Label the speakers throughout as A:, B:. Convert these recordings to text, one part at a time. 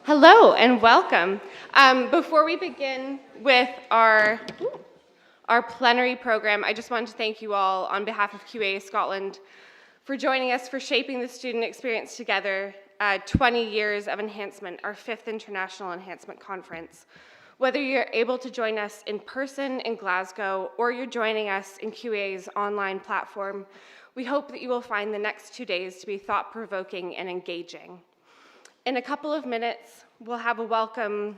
A: Hello and welcome. Before we begin with our plenary program, I just wanted to thank you all on behalf of QAA Scotland for joining us for shaping the student experience together, 20 years of Enhancement, our 5th International Enhancement Conference. Whether you're able to join us in person in Glasgow or you're joining us in QAA's online platform, we hope that you will find the next 2 days to be thought-provoking and engaging. In a couple of minutes, we'll have a welcome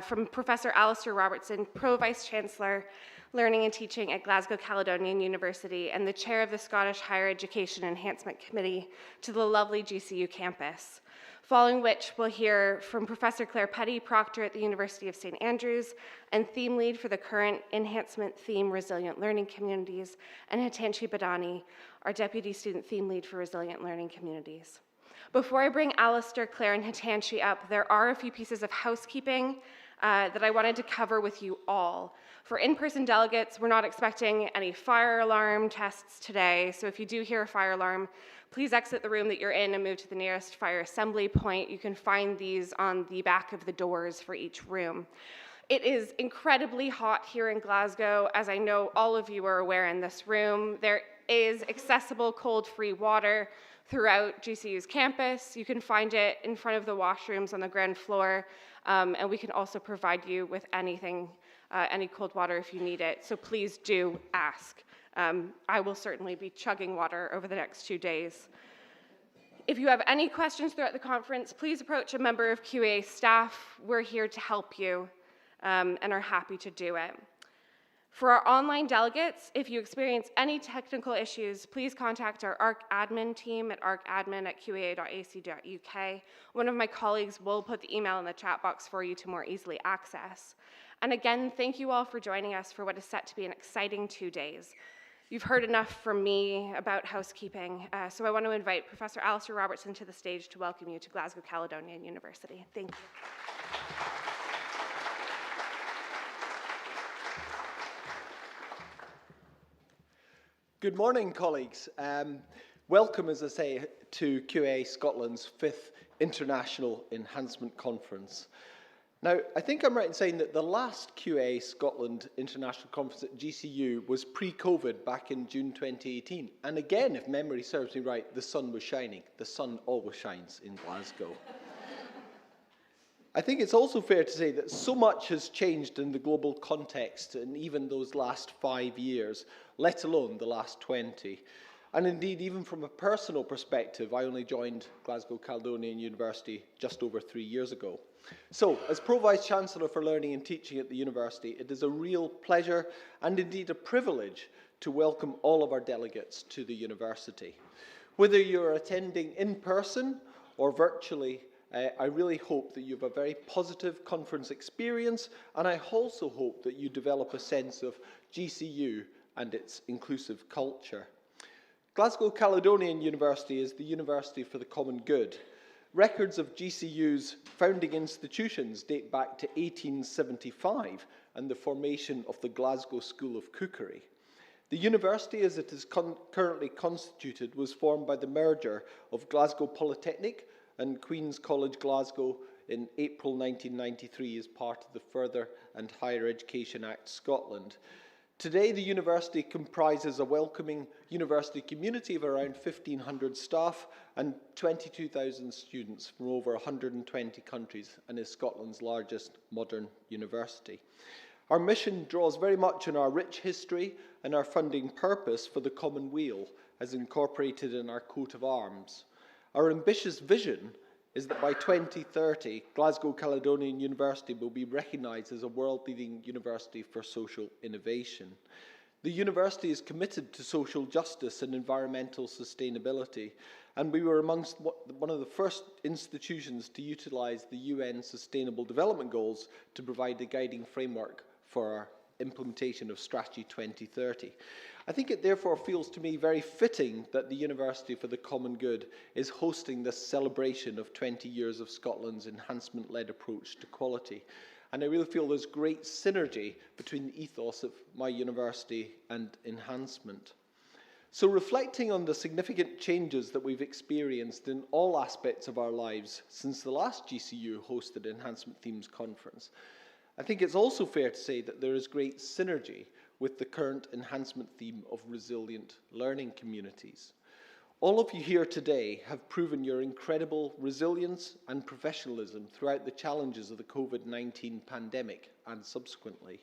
A: from Professor Alastair Robertson, Pro-Vice-Chancellor, Learning and Teaching at Glasgow Caledonian University and the Chair of the Scottish Higher Education Enhancement Committee to the lovely GCU campus. Following which, we'll hear from Professor Peddie, Proctor at the University of St. Andrews, and theme lead for the current Enhancement theme Resilient Learning Communities, and Hitanshi Badani, our Deputy Student Theme Lead for Resilient Learning Communities. Before I bring Alastair, Clare, and Hitanshi up, there are a few pieces of housekeeping that I wanted to cover with you all. For in-person delegates, we're not expecting any fire alarm tests today, so if you do hear a fire alarm, please exit the room that you're in and move to the nearest fire assembly point. You can find these on the back of the doors for each room. It is incredibly hot here in Glasgow, as I know all of you are aware in this room. There is accessible cold-free water throughout GCU's campus. You can find it in front of the washrooms on the ground floor, and we can also provide you with anything, any cold water if you need it, so please do ask. I will certainly be chugging water over the next 2 days. If you have any questions throughout the conference, please approach a member of QAA staff. We're here to help you and are happy to do it. For our online delegates, if you experience any technical issues, please contact our ARC admin team at arcadmin@qaa.ac.uk. One of my colleagues will put the email in the chat box for you to more easily access. And again, thank you all for joining us for what is set to be an exciting 2 days. You've heard enough from me about housekeeping, so I want to invite Professor Alastair Robertson to the stage to welcome you to Glasgow Caledonian University. Thank you.
B: Good morning, colleagues. Welcome, as I say, to QAA Scotland's 5th International Enhancement Conference. Now, I think I'm right in saying that the last QAA Scotland International Conference at GCU was pre-COVID back in June 2018. And again, if memory serves me right, the sun was shining. The sun always shines in Glasgow. I think it's also fair to say that so much has changed in the global context in even those last 5 years, let alone the last 20. And indeed, even from a personal perspective, I only joined Glasgow Caledonian University just over 3 years ago. So, as Pro-Vice-Chancellor for Learning and Teaching at the university, it is a real pleasure and indeed a privilege to welcome all of our delegates to the university. Whether you're attending in person or virtually, I really hope that you have a very positive conference experience, and I also hope that you develop a sense of GCU and its inclusive culture. Glasgow Caledonian University is the university for the common good. Records of GCU's founding institutions date back to 1875 and the formation of the Glasgow School of Cookery. The university, as it is currently constituted, was formed by the merger of Glasgow Polytechnic and Queen's College Glasgow in April 1993 as part of the Further and Higher Education Act Scotland. Today, the university comprises a welcoming university community of around 1,500 staff and 22,000 students from over 120 countries and is Scotland's largest modern university. Our mission draws very much on our rich history and our funding purpose for the common weal as incorporated in our coat of arms. Our ambitious vision is that by 2030, Glasgow Caledonian University will be recognised as a world-leading university for social innovation. The university is committed to social justice and environmental sustainability, and we were amongst one of the first institutions to utilise the UN Sustainable Development Goals to provide a guiding framework for our implementation of Strategy 2030. I think it therefore feels to me very fitting that the University for the Common Good is hosting this celebration of 20 years of Scotland's enhancement-led approach to quality. And I really feel there's great synergy between the ethos of my university and enhancement. So reflecting on the significant changes that we've experienced in all aspects of our lives since the last GCU hosted Enhancement Themes Conference, I think it's also fair to say that there is great synergy with the current enhancement theme of resilient learning communities. All of you here today have proven your incredible resilience and professionalism throughout the challenges of the COVID-19 pandemic and subsequently.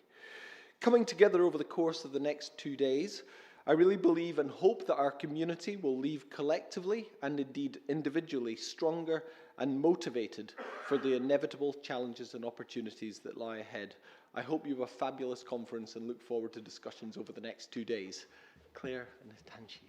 B: Coming together over the course of the next 2 days, I really believe and hope that our community will leave collectively and indeed individually stronger and motivated for the inevitable challenges and opportunities that lie ahead. I hope you have a fabulous conference and look forward to discussions over the next 2 days. Clare and Hitanshi.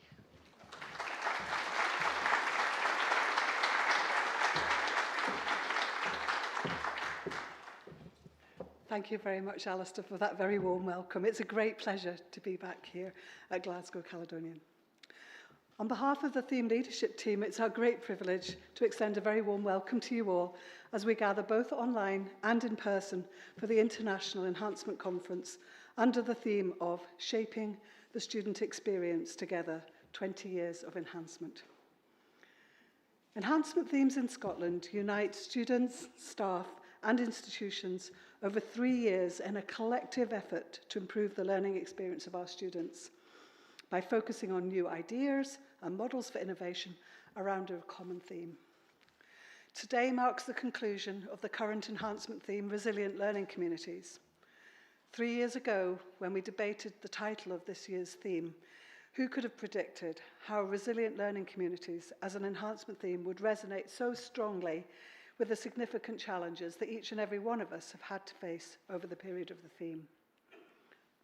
C: Thank you very much, Alastair, for that very warm welcome. It's a great pleasure to be back here at Glasgow Caledonian. On behalf of the theme leadership team, it's our great privilege to extend a very warm welcome to you all as we gather both online and in person for the International Enhancement Conference under the theme of Shaping the Student Experience Together, 20 Years of Enhancement. Enhancement Themes in Scotland unite students, staff, and institutions over 3 years in a collective effort to improve the learning experience of our students by focusing on new ideas and models for innovation around a common theme. Today marks the conclusion of the current enhancement theme, Resilient Learning Communities. 3 years ago, when we debated the title of this year's theme, who could have predicted how resilient learning communities as an enhancement theme would resonate so strongly with the significant challenges that each and every one of us have had to face over the period of the theme.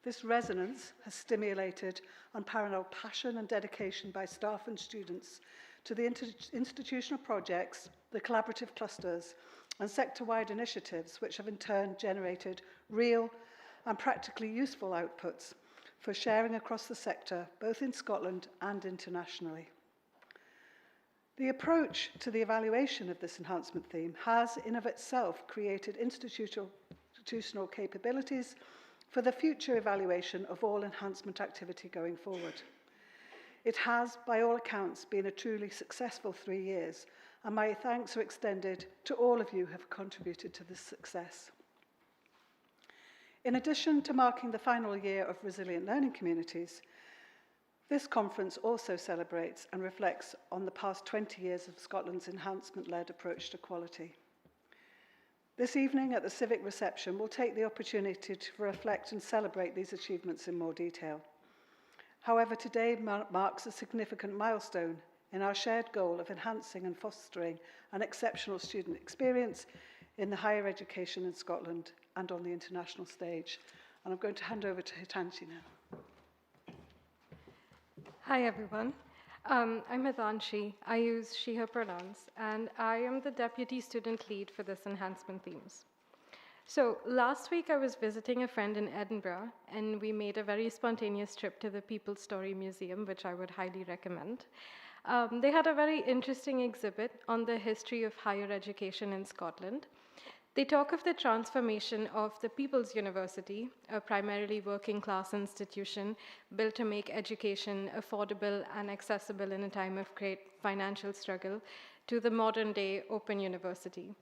C: This resonance has stimulated unparalleled passion and dedication by staff and students to the institutional projects, the collaborative clusters, and sector-wide initiatives, which have in turn generated real and practically useful outputs for sharing across the sector, both in Scotland and internationally. The approach to the evaluation of this enhancement theme has in of itself created institutional capabilities for the future evaluation of all enhancement activity going forward. It has, by all accounts, been a truly successful 3 years, and my thanks are extended to all of you who have contributed to this success. In addition to marking the final year of Resilient Learning Communities, this conference also celebrates and reflects on the past 20 years of Scotland's enhancement-led approach to quality. This evening at the civic reception, we'll take the opportunity to reflect and celebrate these achievements in more detail. However, today marks a significant milestone in our shared goal of enhancing and fostering an exceptional student experience in the higher education in Scotland and on the international stage. And I'm going to hand over to Hitanshi now.
D: Hi, everyone. I'm Hitanshi. I use she, her pronouns, and I am the Deputy Student Lead for this enhancement themes. So last week, I was visiting a friend in Edinburgh, and we made a very spontaneous trip to the People's Story Museum, which I would highly recommend. They had a very interesting exhibit on the history of higher education in Scotland. They talk of the transformation of the People's University, a primarily working-class institution built to make education affordable and accessible in a time of great financial struggle, to the modern-day Open University.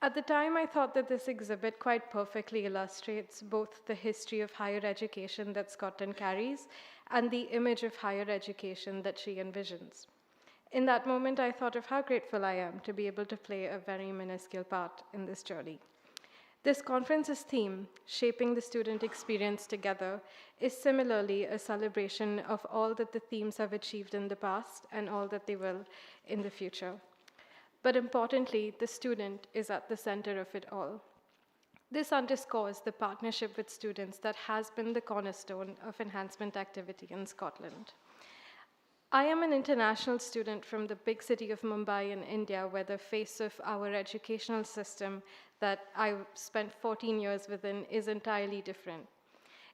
D: At the time, I thought that this exhibit quite perfectly illustrates both the history of higher education that Scotland carries and the image of higher education that she envisions. In that moment, I thought of how grateful I am to be able to play a very minuscule part in this journey. This conference's theme, Shaping the Student Experience Together, is similarly a celebration of all that the themes have achieved in the past and all that they will in the future. But importantly, the student is at the center of it all. This underscores the partnership with students that has been the cornerstone of enhancement activity in Scotland. I am an international student from the big city of Mumbai in India, where the face of our educational system that I spent 14 years within is entirely different.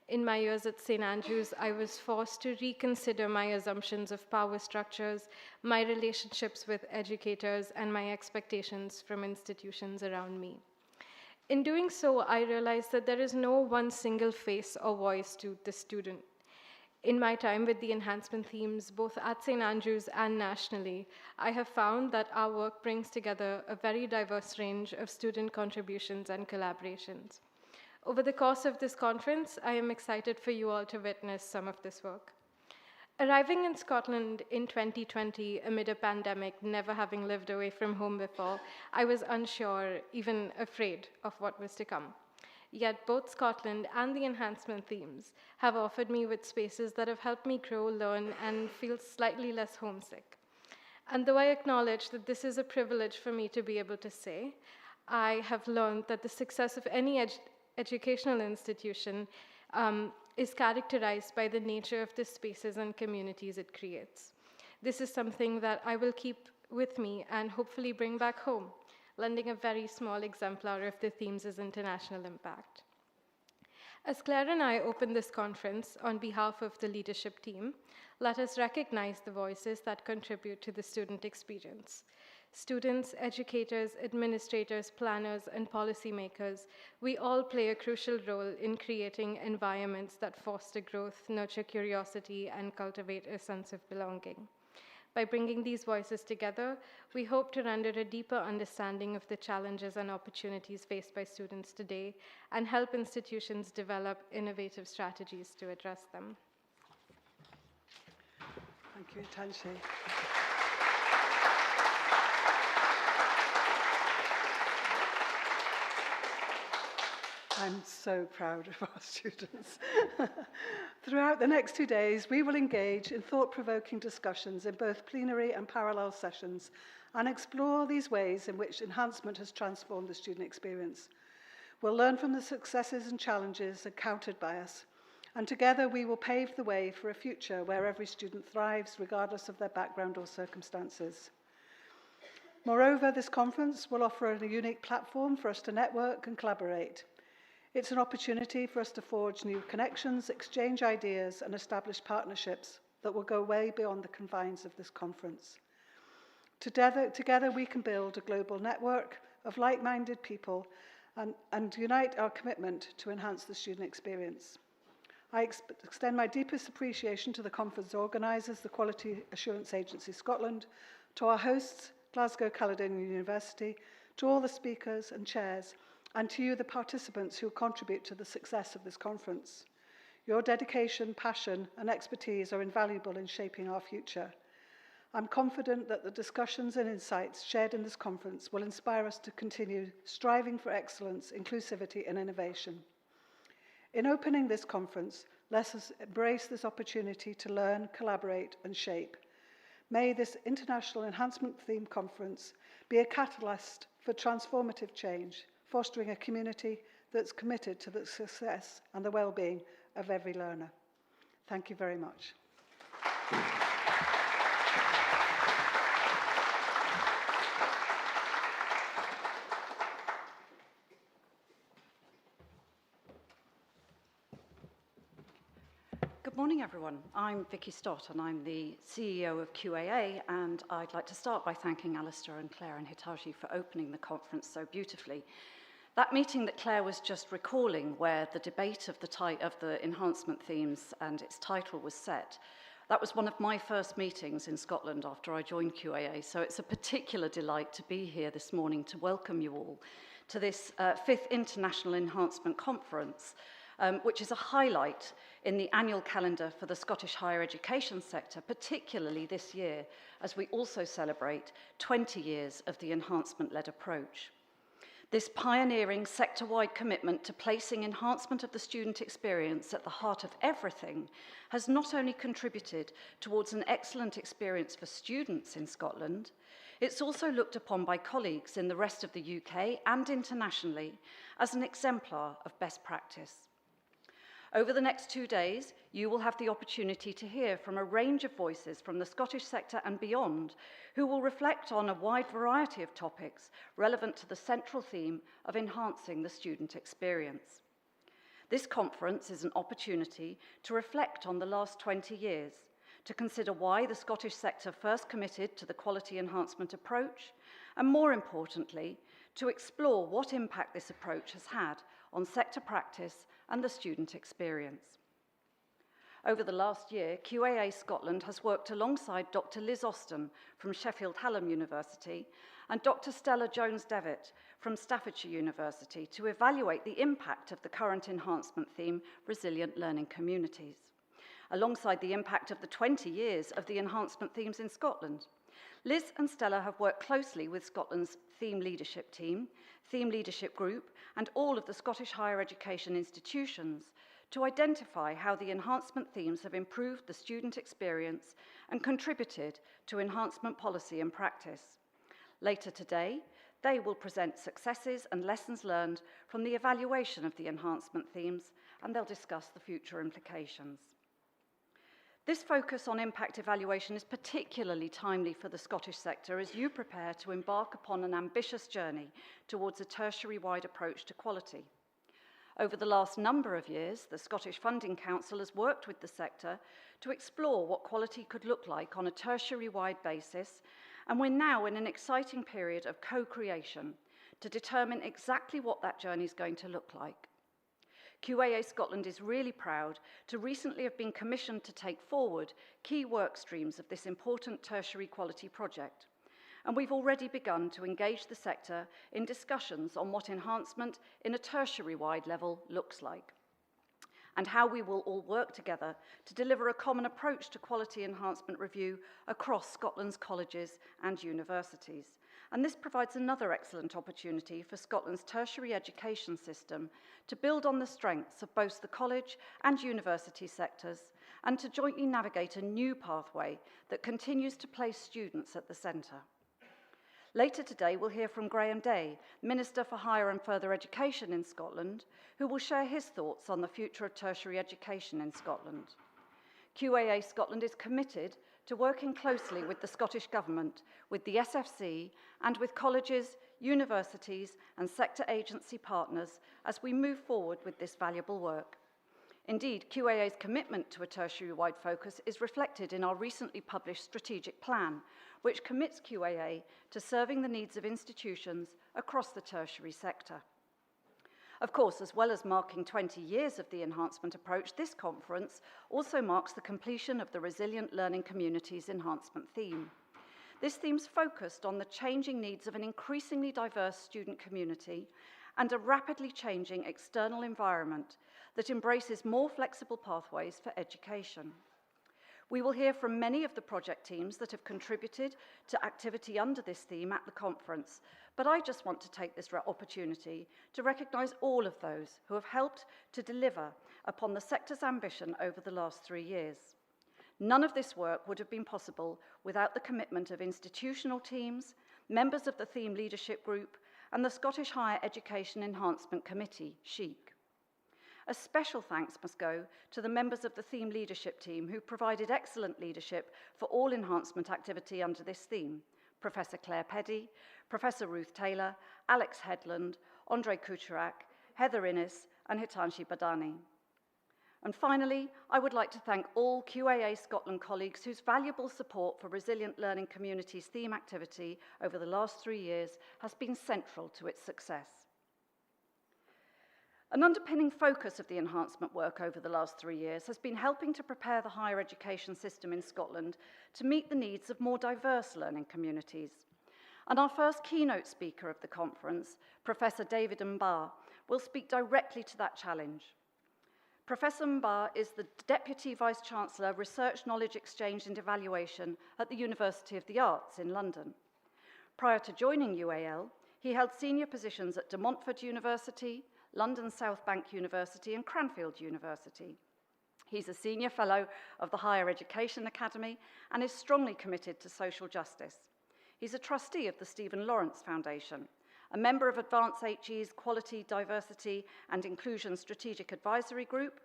D: In my years at St. Andrews, I was forced to reconsider my assumptions of power structures, my relationships with educators, and my expectations from institutions around me. In doing so, I realized that there is no one single face or voice to the student. In my time with the enhancement themes, both at St. Andrews and nationally, I have found that our work brings together a very diverse range of student contributions and collaborations. Over the course of this conference, I am excited for you all to witness some of this work. Arriving in Scotland in 2020 amid a pandemic, never having lived away from home before, I was unsure, even afraid of what was to come. Yet both Scotland and the enhancement themes have offered me with spaces that have helped me grow, learn, and feel slightly less homesick. And though I acknowledge that this is a privilege for me to be able to say, I have learned that the success of any educational institution is characterized by the nature of the spaces and communities it creates. This is something that I will keep with me and hopefully bring back home, lending a very small exemplar of the themes' international impact. As Clare and I open this conference on behalf of the leadership team, let us recognize the voices that contribute to the student experience. Students, educators, administrators, planners, and policymakers, we all play a crucial role in creating environments that foster growth, nurture curiosity, and cultivate a sense of belonging. By bringing these voices together, we hope to render a deeper understanding of the challenges and opportunities faced by students today and help institutions develop innovative strategies to address them.
C: Thank you, Hitanshi. I'm so proud of our students. Throughout the next 2 days, we will engage in thought-provoking discussions in both plenary and parallel sessions and explore these ways in which enhancement has transformed the student experience. We'll learn from the successes and challenges encountered by us, and together we will pave the way for a future where every student thrives regardless of their background or circumstances. Moreover, this conference will offer a unique platform for us to network and collaborate. It's an opportunity for us to forge new connections, exchange ideas, and establish partnerships that will go way beyond the confines of this conference. Together we can build a global network of like-minded people and unite our commitment to enhance the student experience. I extend my deepest appreciation to the conference organisers, the Quality Assurance Agency Scotland, to our hosts, Glasgow Caledonian University, to all the speakers and chairs, and to you, the participants who contribute to the success of this conference. Your dedication, passion, and expertise are invaluable in shaping our future. I'm confident that the discussions and insights shared in this conference will inspire us to continue striving for excellence, inclusivity, and innovation. In opening this conference, let us embrace this opportunity to learn, collaborate, and shape. May this International Enhancement Theme Conference be a catalyst for transformative change, fostering a community that's committed to the success and the well-being of every learner. Thank you very much.
E: Good morning, everyone. I'm Vicki Stott, and I'm the CEO of QAA, and I'd like to start by thanking Alastair and Clare and Hitanshi for opening the conference so beautifully. That meeting that Clare was just recalling, where the debate of the enhancement themes and its title was set, that was one of my first meetings in Scotland after I joined QAA, so it's a particular delight to be here this morning to welcome you all to this 5th International Enhancement Conference, which is a highlight in the annual calendar for the Scottish higher education sector, particularly this year, as we also celebrate 20 years of the enhancement-led approach. This pioneering sector-wide commitment to placing enhancement of the student experience at the heart of everything has not only contributed towards an excellent experience for students in Scotland, it's also looked upon by colleagues in the rest of the UK and internationally as an exemplar of best practice. Over the next 2 days, you will have the opportunity to hear from a range of voices from the Scottish sector and beyond, who will reflect on a wide variety of topics relevant to the central theme of enhancing the student experience. This conference is an opportunity to reflect on the last 20 years, to consider why the Scottish sector first committed to the quality enhancement approach, and more importantly, to explore what impact this approach has had on sector practice and the student experience. Over the last year, QAA Scotland has worked alongside Dr. Liz Austin from Sheffield Hallam University and Dr. Stella Jones-Devitt from Staffordshire University to evaluate the impact of the current enhancement theme, Resilient Learning Communities, alongside the impact of the 20 years of the enhancement themes in Scotland. Liz and Stella have worked closely with Scotland's theme leadership team, theme leadership group, and all of the Scottish higher education institutions to identify how the enhancement themes have improved the student experience and contributed to enhancement policy and practice. Later today, they will present successes and lessons learned from the evaluation of the enhancement themes, and they'll discuss the future implications. This focus on impact evaluation is particularly timely for the Scottish sector as you prepare to embark upon an ambitious journey towards a tertiary-wide approach to quality. Over the last number of years, the Scottish Funding Council has worked with the sector to explore what quality could look like on a tertiary-wide basis, and we're now in an exciting period of co-creation to determine exactly what that journey is going to look like. QAA Scotland is really proud to recently have been commissioned to take forward key work streams of this important tertiary quality project. And we've already begun to engage the sector in discussions on what enhancement in a tertiary-wide level looks like, and how we will all work together to deliver a common approach to quality enhancement review across Scotland's colleges and universities. And this provides another excellent opportunity for Scotland's tertiary education system to build on the strengths of both the college and university sectors and to jointly navigate a new pathway that continues to place students at the centre. Later today, we'll hear from Graham Day, Minister for Higher and Further Education in Scotland, who will share his thoughts on the future of tertiary education in Scotland. QAA Scotland is committed to working closely with the Scottish Government, with the SFC, and with colleges, universities, and sector agency partners as we move forward with this valuable work. Indeed, QAA's commitment to a tertiary-wide focus is reflected in our recently published strategic plan, which commits QAA to serving the needs of institutions across the tertiary sector. Of course, as well as marking 20 years of the enhancement approach, this conference also marks the completion of the Resilient Learning Communities enhancement theme. This theme's focused on the changing needs of an increasingly diverse student community and a rapidly changing external environment that embraces more flexible pathways for education. We will hear from many of the project teams that have contributed to activity under this theme at the conference, but I just want to take this opportunity to recognise all of those who have helped to deliver upon the sector's ambition over the last 3 years. None of this work would have been possible without the commitment of institutional teams, members of the theme leadership group, and the Scottish Higher Education Enhancement Committee, SHEEC. A special thanks must go to the members of the theme leadership team who provided excellent leadership for all enhancement activity under this theme. Professor Clare Peddie, Professor Ruth Taylor, Alex Headland, Andre Kucharak, Heather Innes, and Hitanshi Badani. And finally, I would like to thank all QAA Scotland colleagues whose valuable support for Resilient Learning Communities theme activity over the last 3 years has been central to its success. An underpinning focus of the enhancement work over the last 3 years has been helping to prepare the higher education system in Scotland to meet the needs of more diverse learning communities. And our first keynote speaker of the conference, Professor David Mba, will speak directly to that challenge. Professor Mba is the Deputy Vice-Chancellor, Research, Knowledge Exchange and Evaluation at the University of the Arts in London. Prior to joining UAL, he held senior positions at De Montfort University, London South Bank University and Cranfield University. He's a senior fellow of the Higher Education Academy and is strongly committed to social justice. He's a trustee of the Stephen Lawrence Foundation, a member of Advance HE's Quality, Diversity and Inclusion Strategic Advisory Group,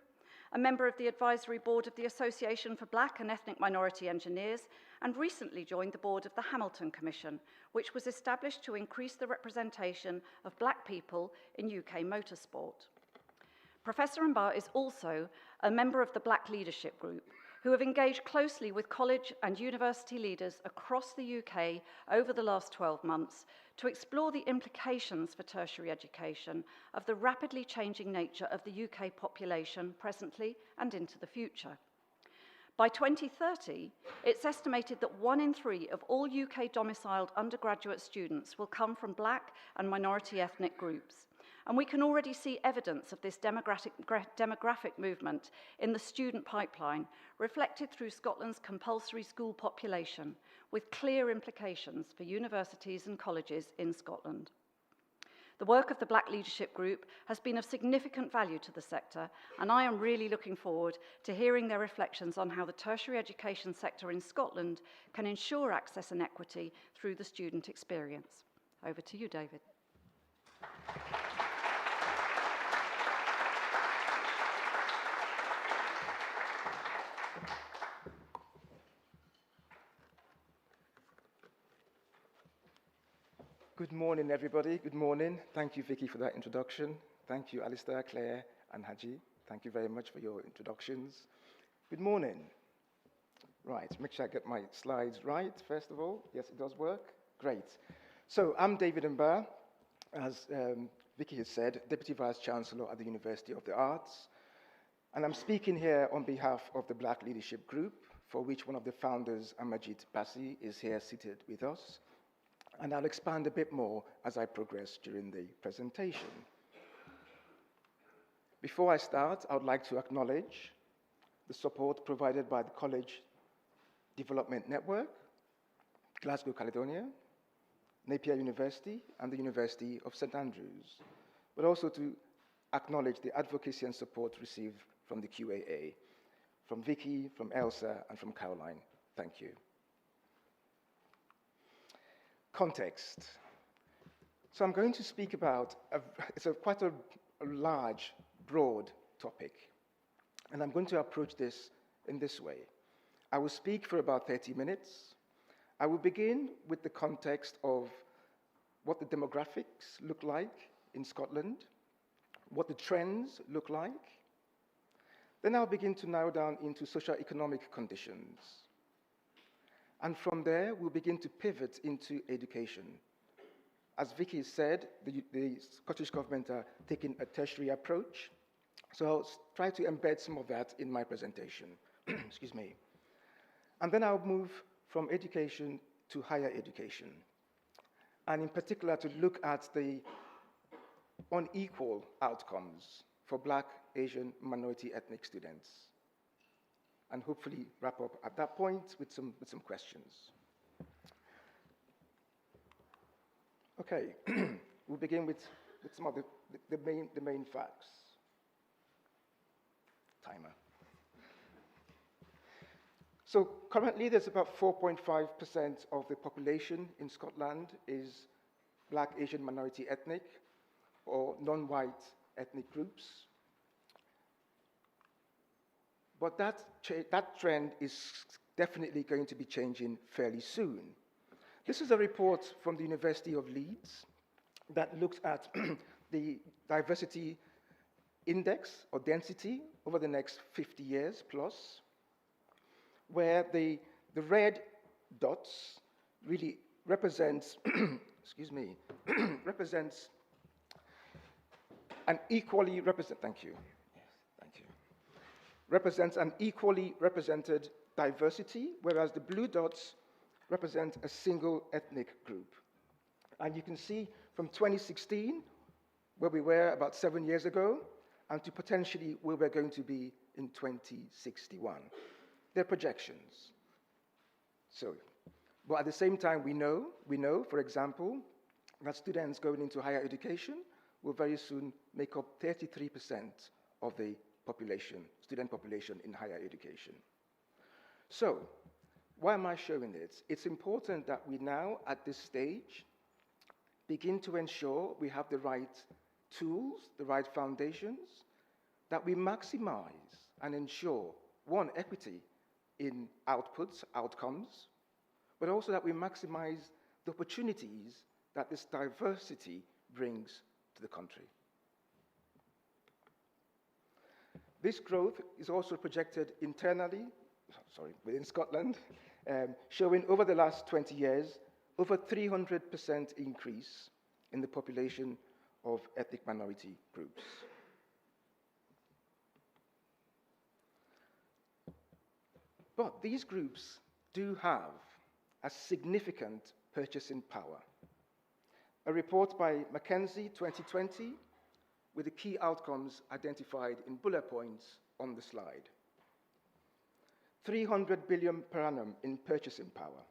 E: a member of the Advisory Board of the Association for Black and Ethnic Minority Engineers, and recently joined the board of the Hamilton Commission, which was established to increase the representation of Black people in UK motorsport. Professor Mba is also a member of the Black Leadership Group, who have engaged closely with college and university leaders across the UK over the last 12 months to explore the implications for tertiary education of the rapidly changing nature of the UK population presently and into the future. By 2030, it's estimated that 1 in 3 of all UK domiciled undergraduate students will come from Black and minority ethnic groups. And we can already see evidence of this demographic movement in the student pipeline, reflected through Scotland's compulsory school population, with clear implications for universities and colleges in Scotland. The work of the Black Leadership Group has been of significant value to the sector, and I am really looking forward to hearing their reflections on how the tertiary education sector in Scotland can ensure access and equity through the student experience. Over to you, David.
F: Good morning, everybody. Good morning. Thank you, Vicki, for that introduction. Thank you, Alastair, Clare, and Haji. Thank you very much for your introductions. Good morning. Right, make sure I get my slides right, first of all. Yes, it does work. Great. So I'm David Mba, as Vicki has said, Deputy Vice-Chancellor at the University of the Arts. And I'm speaking here on behalf of the Black Leadership Group, for which one of the founders, Amajit Bassi, is here seated with us. And I'll expand a bit more as I progress during the presentation. Before I start, I would like to acknowledge the support provided by the College Development Network, Glasgow Caledonian, Napier University, and the University of St Andrews, but also to acknowledge the advocacy and support received from the QAA, from Vicki, from Elsa, and from Caroline. Thank you. Context. So I'm going to speak about, it's quite a large, broad topic, and I'm going to approach this in this way. I will speak for about 30 minutes. I will begin with the context of what the demographics look like in Scotland, what the trends look like. Then I'll begin to narrow down into socio-economic conditions. And from there, we'll begin to pivot into education. As Vicki said, the Scottish Government are taking a tertiary approach, so I'll try to embed some of that in my presentation. Excuse me. And then I'll move from education to higher education, and in particular to look at the unequal outcomes for Black, Asian, minority ethnic students, and hopefully wrap up at that point with some questions. Okay, we'll begin with some of the main facts. Timer. So currently there's about 4.5% of the population in Scotland is Black, Asian, minority ethnic, or non-white ethnic groups. But that trend is definitely going to be changing fairly soon. This is a report from the University of Leeds that looks at the diversity index or density over the next 50 years plus, where the red dots really represents, excuse me, represents an equally represents an equally represented diversity, whereas the blue dots represent a single ethnic group. And you can see from 2016, where we were about 7 years ago, and to potentially where we're going to be in 2061. They're projections. So, but at the same time, we know, for example, that students going into higher education will very soon make up 33% of the population, student population in higher education. So, why am I showing this? It's important that we now, at this stage, begin to ensure we have the right tools, the right foundations, that we maximize and ensure, one, equity in outputs, outcomes, but also that we maximize the opportunities that this diversity brings to the country. This growth is also projected internally, within Scotland, showing over the last 20 years, over 300% increase in the population of ethnic minority groups. But these groups do have a significant purchasing power. A report by McKinsey 2020 with the key outcomes identified in bullet points on the slide. 300 billion per annum in purchasing power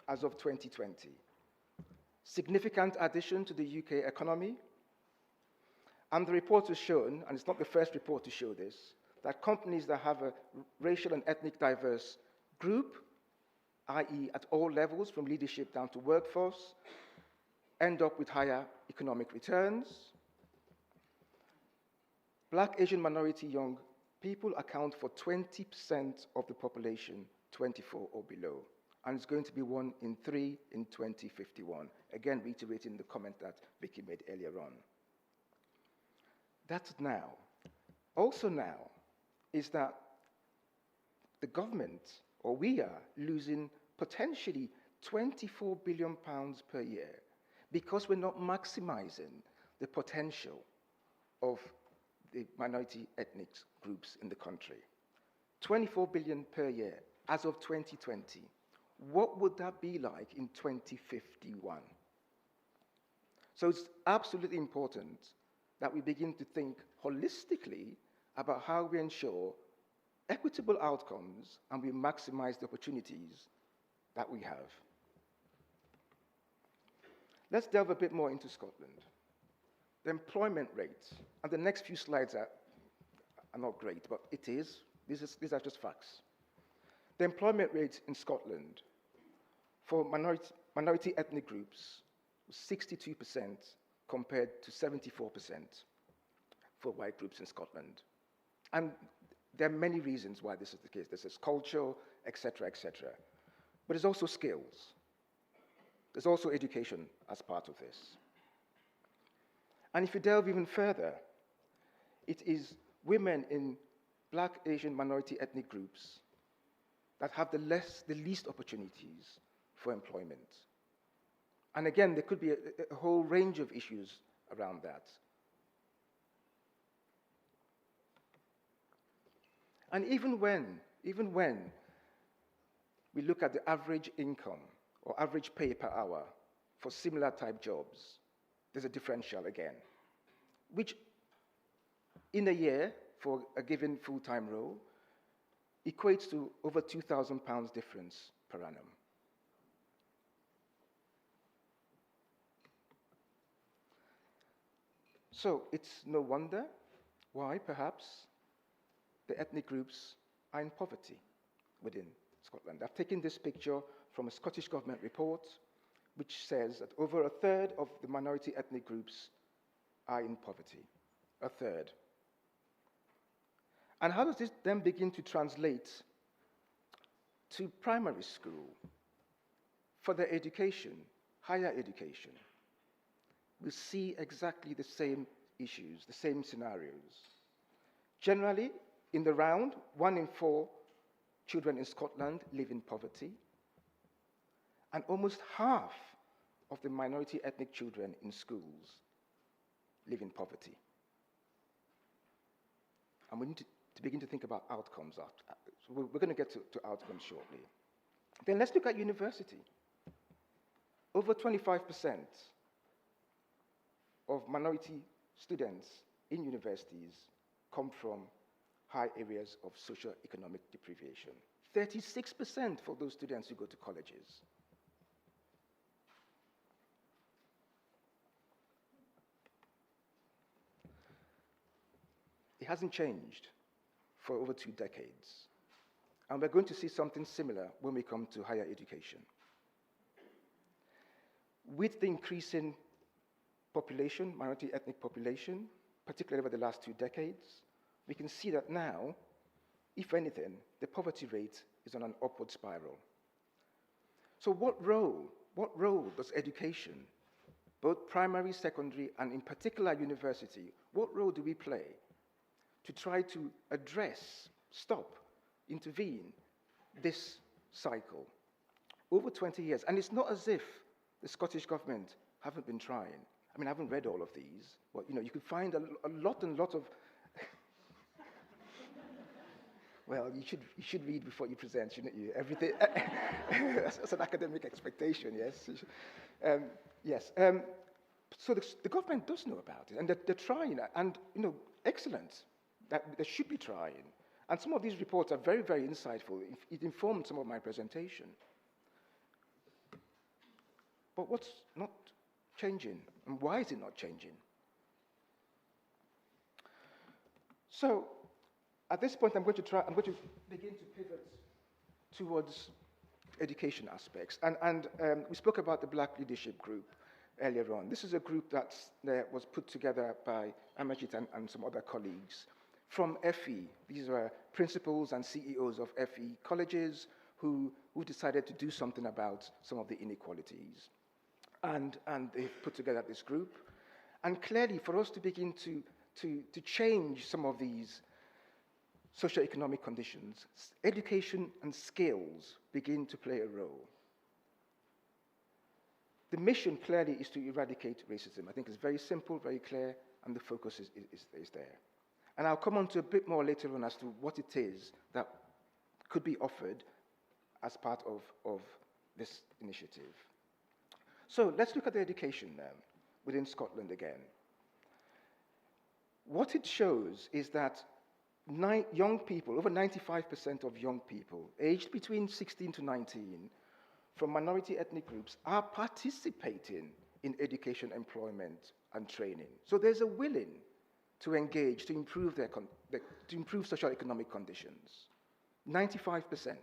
F: as of 2020. Significant addition to the UK economy. And the report has shown, and it's not the first report to show this, that companies that have a racial and ethnic diverse group, i.e. at all levels from leadership down to workforce, end up with higher economic returns. Black, Asian, minority young people account for 20% of the population 24 or below, and it's going to be 1 in 3 in 2051. Again, reiterating the comment that Vicki made earlier on. That's now. Also now is that the government, or we are, losing potentially £24 billion per year because we're not maximizing the potential of the minority ethnic groups in the country. 24 billion per year as of 2020. What would that be like in 2051? So it's absolutely important that we begin to think holistically about how we ensure equitable outcomes and we maximize the opportunities that we have. Let's delve a bit more into Scotland. The employment rates, and the next few slides are not great, but it is. These are just facts. The employment rate in Scotland for minority ethnic groups was 62% compared to 74% for white groups in Scotland. And there are many reasons why this is the case. There's culture, et cetera, but there's also skills. There's also education as part of this. And if you delve even further, it is women in Black, Asian, minority ethnic groups that have the least opportunities for employment. And again, there could be a whole range of issues around that. And even when we look at the average income or average pay per hour for similar type jobs, there's a differential again, which in a year for a given full-time role equates to over £2,000 difference per annum. So it's no wonder why, perhaps, the ethnic groups are in poverty within Scotland. I've taken this picture from a Scottish Government report which says that over a third of the minority ethnic groups are in poverty. A third. And how does this then begin to translate to primary school for their education, higher education? We see exactly the same issues, the same scenarios. Generally, in the round, 1 in 4 children in Scotland live in poverty, and almost half of the minority ethnic children in schools live in poverty. And we need to begin to think about outcomes. So we're going to get to outcomes shortly. Then let's look at university. Over 25% of minority students in universities come from high areas of socio-economic deprivation. 36% for those students who go to colleges. It hasn't changed for over 2 decades. And we're going to see something similar when we come to higher education. With the increasing population, minority ethnic population, particularly over the last 2 decades, we can see that now, if anything, the poverty rate is on an upward spiral. So what role does education, both primary, secondary, and in particular university, what role do we play to try to address, stop, intervene this cycle? Over 20 years, and it's not as if the Scottish Government haven't been trying. I mean, I haven't read all of these, but you could find a lot of Well, you should read before you present, shouldn't you? Everything, that's an academic expectation, yes? Yes. So the government does know about it, and they're trying, and, excellent. That they should be trying. And some of these reports are very, very insightful. It informed some of my presentation. But what's not changing, and why is it not changing? So, at this point, I'm going to begin to pivot towards education aspects. And we spoke about the Black Leadership Group earlier on. This is a group that was put together by Amajit and some other colleagues from FE. These were principals and CEOs of FE colleges who decided to do something about some of the inequalities. And they put together this group. And clearly, for us to begin to change some of these socioeconomic conditions, education and skills begin to play a role. The mission clearly is to eradicate racism. I think it's very simple, very clear, and the focus is there. And I'll come on to a bit more later on as to what it is that could be offered as part of this initiative. So let's look at the education within Scotland again. What it shows is that young people, over 95% of young people, aged between 16 to 19, from minority ethnic groups, are participating in education, employment, and training. So there's a willing to engage, to improve to improve socio-economic conditions. 95%.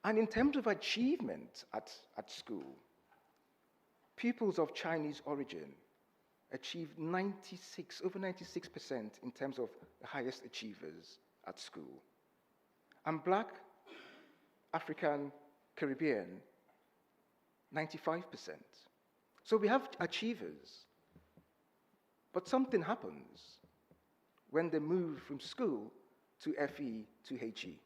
F: And in terms of achievement at school, pupils of Chinese origin achieved over 96% in terms of the highest achievers at school. And Black, African, Caribbean, 95%. So we have achievers, but something happens when they move from school to FE to HE.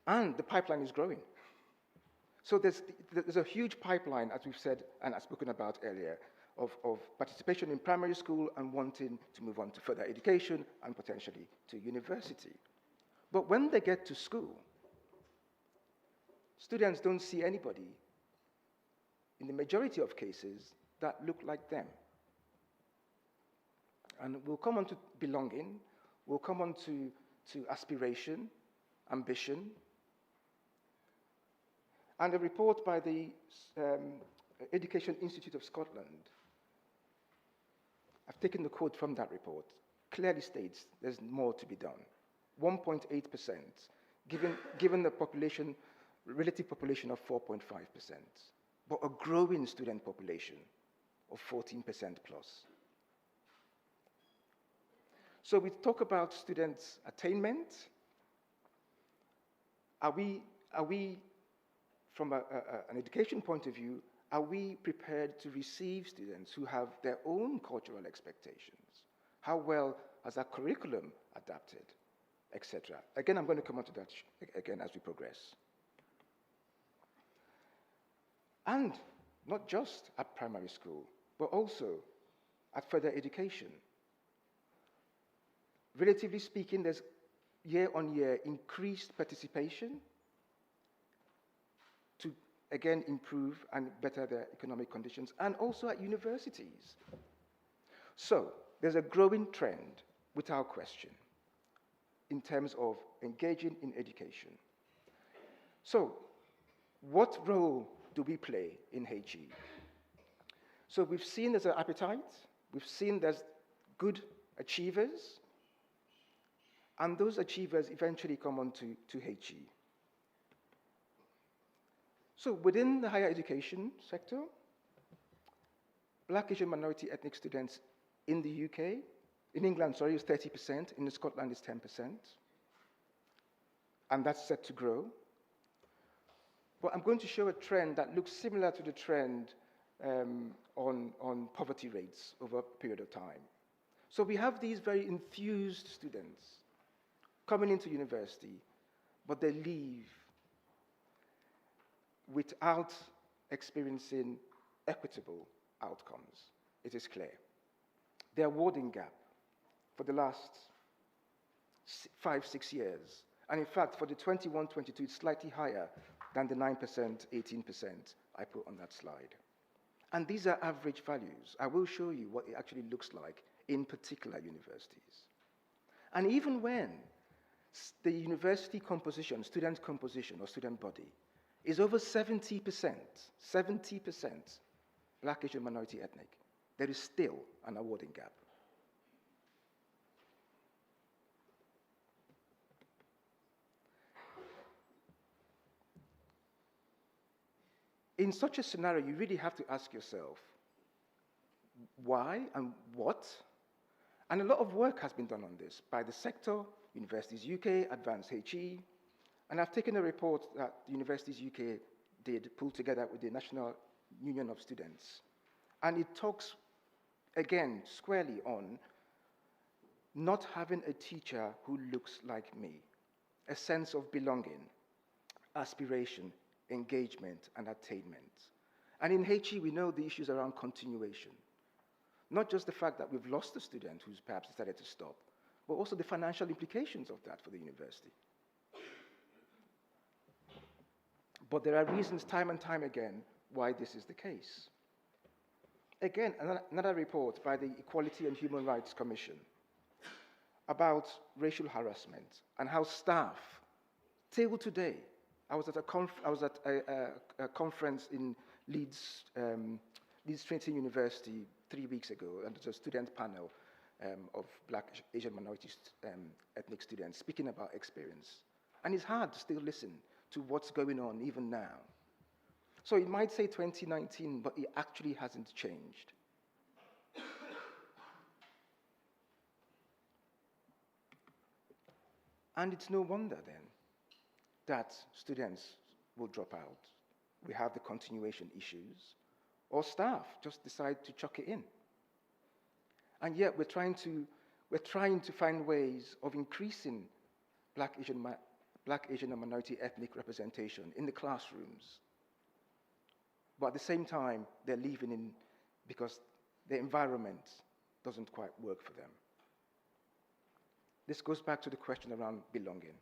F: And the pipeline is growing. So there's a huge pipeline, as we've said and I've spoken about earlier, of participation in primary school and wanting to move on to further education and potentially to university. But when they get to school, students don't see anybody, in the majority of cases, that look like them. And we'll come on to belonging, we'll come on to aspiration, ambition. And a report by the Education Institute of Scotland, I've taken the quote from that report, clearly states there's more to be done. 1.8%, given the population, relative population of 4.5%, but a growing student population of 14% plus. So we talk about students' attainment. Are we from an education point of view, are we prepared to receive students who have their own cultural expectations? How well has our curriculum adapted, etc.? Again, I'm going to come on to that again as we progress. And not just at primary school, but also at further education. Relatively speaking, there's year-on-year increased participation to, again, improve and better their economic conditions, and also at universities. So there's a growing trend, without question, in terms of engaging in education. So what role do we play in HE? So we've seen there's an appetite, we've seen there's good achievers, and those achievers eventually come on to HE. So within the higher education sector, Black, Asian, minority ethnic students in the UK, in England, sorry, is 30%, in Scotland is 10%, and that's set to grow. But I'm going to show a trend that looks similar to the trend on poverty rates over a period of time. So we have these very enthused students coming into university, but they leave without experiencing equitable outcomes. It is clear. The awarding gap for the last 5-6 years, and in fact, for the 21-22, it's slightly higher than the 9%, 18% I put on that slide. And these are average values. I will show you what it actually looks like in particular universities. And even when the university composition, student composition or student body is over 70% Black, Asian, minority, ethnic, there is still an awarding gap. In such a scenario, you really have to ask yourself, why and what? And a lot of work has been done on this by the sector, Universities UK, Advanced HE, and I've taken a report that Universities UK did pull together with the National Union of Students. And it talks, again, squarely on not having a teacher who looks like me, a sense of belonging, aspiration, engagement, and attainment. And in HE, we know the issues around continuation. Not just the fact that we've lost a student who's perhaps decided to stop, but also the financial implications of that for the university. But there are reasons time and time again why this is the case. Again, another report by the Equality and Human Rights Commission about racial harassment and how staff, till today, I was at a conference in Leeds Trinity University 3 weeks ago, and it was a student panel of Black, Asian, minority ethnic students speaking about experience. And it's hard to still listen to what's going on even now. So it might say 2019, but it actually hasn't changed. And it's no wonder then that students will drop out. We have the continuation issues, or staff just decide to chuck it in. And yet we're trying to find ways of increasing Black, Asian, and minority ethnic representation in the classrooms. But at the same time, they're leaving in because the environment doesn't quite work for them. This goes back to the question around belonging.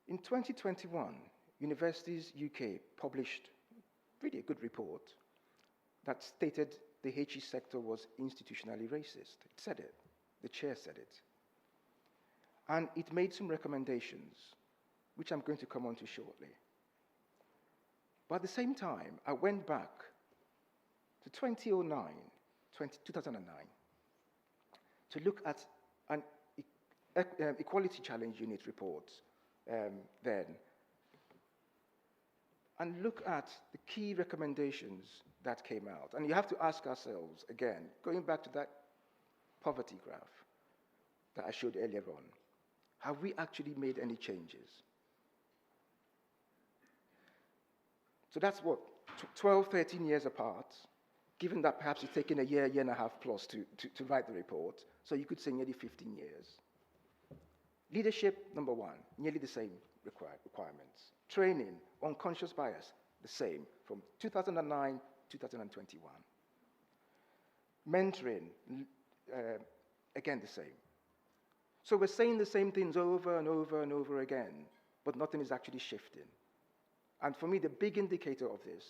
F: In 2021, Universities UK published really a good report that stated the HE sector was institutionally racist. It said it. The chair said it. And it made some recommendations, which I'm going to come on to shortly. But at the same time, I went back to 2009, to look at an Equality Challenge Unit report then, and look at the key recommendations that came out. And you have to ask ourselves, again, going back to that poverty graph that I showed earlier on, have we actually made any changes? So that's what, 12, 13 years apart, given that perhaps it's taken a year, year and a half plus to write the report, so you could say nearly 15 years. Leadership, number one, nearly the same requirements. Training, unconscious bias, the same, from 2009 to 2021. Mentoring, again the same. So we're saying the same things over and over and over again, but nothing is actually shifting. And for me, the big indicator of this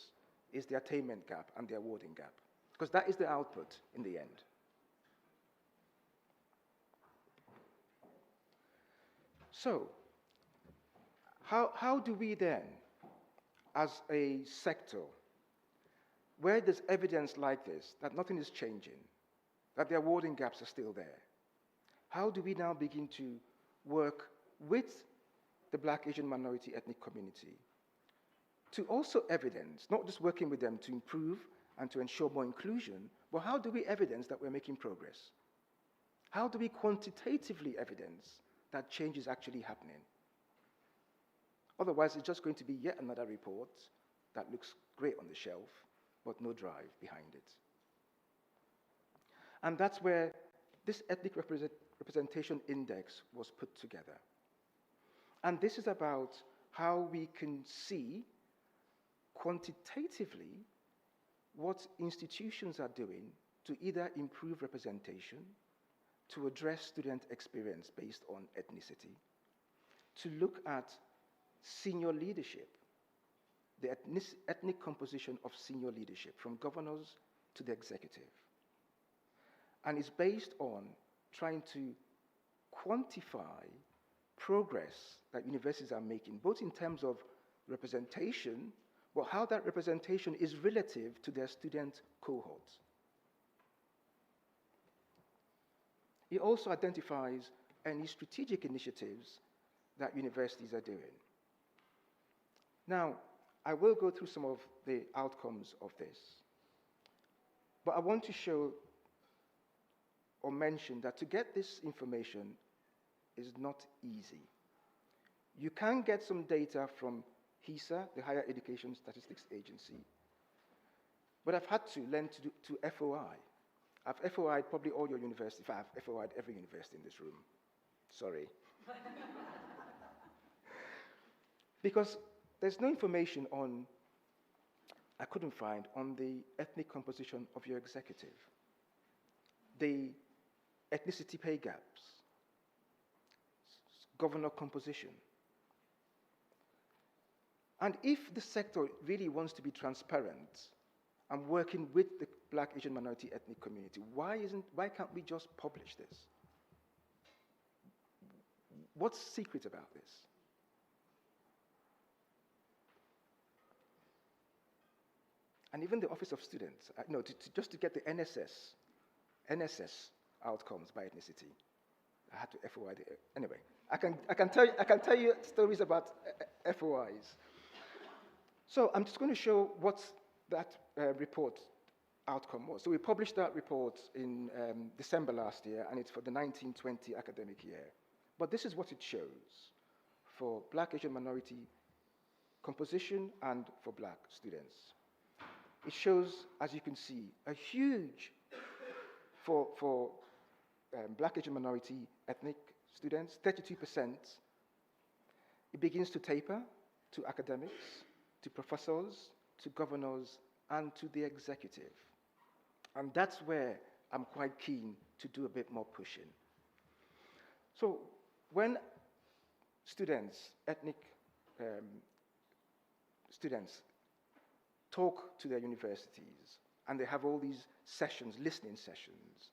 F: is the attainment gap and the awarding gap, because that is the output in the end. So, how do we then, as a sector, where there's evidence like this, that nothing is changing, that the awarding gaps are still there, how do we now begin to work with the Black, Asian, minority ethnic community to also evidence, not just working with them to improve and to ensure more inclusion, but how do we evidence that we're making progress? How do we quantitatively evidence that change is actually happening? Otherwise, it's just going to be yet another report that looks great on the shelf, but no drive behind it. And that's where this ethnic representation index was put together. And this is about how we can see quantitatively what institutions are doing to either improve representation, to address student experience based on ethnicity, to look at senior leadership, the ethnic composition of senior leadership, from governors to the executive. And it's based on trying to quantify progress that universities are making, both in terms of representation, but how that representation is relative to their student cohort. It also identifies any strategic initiatives that universities are doing. Now, I will go through some of the outcomes of this, but I want to show or mention that to get this information is not easy. You can get some data from HESA, the Higher Education Statistics Agency, but I've had to lend to FOI. I've FOI'd probably all your universities. In fact, I've FOI'd every university in this room. Sorry. Because there's no information on, I couldn't find, on the ethnic composition of your executive, the ethnicity pay gaps, governor composition. And if the sector really wants to be transparent and working with the Black, Asian, minority ethnic community, why can't we just publish this? What's secret about this? And even the Office of Students, just to get the NSS outcomes by ethnicity, I had to FOI anyway. I can tell you stories about FOIs. So I'm just going to show what that report outcome was. So we published that report in December last year, and it's for the 1920 academic year. But this is what it shows for Black, Asian, minority composition and for Black students. It shows, as you can see, a huge, for Black, Asian, minority ethnic students, 32%. It begins to taper to academics, to professors, to governors, and to the executive. And that's where I'm quite keen to do a bit more pushing. So when students, ethnic students, talk to their universities, and they have all these sessions, listening sessions,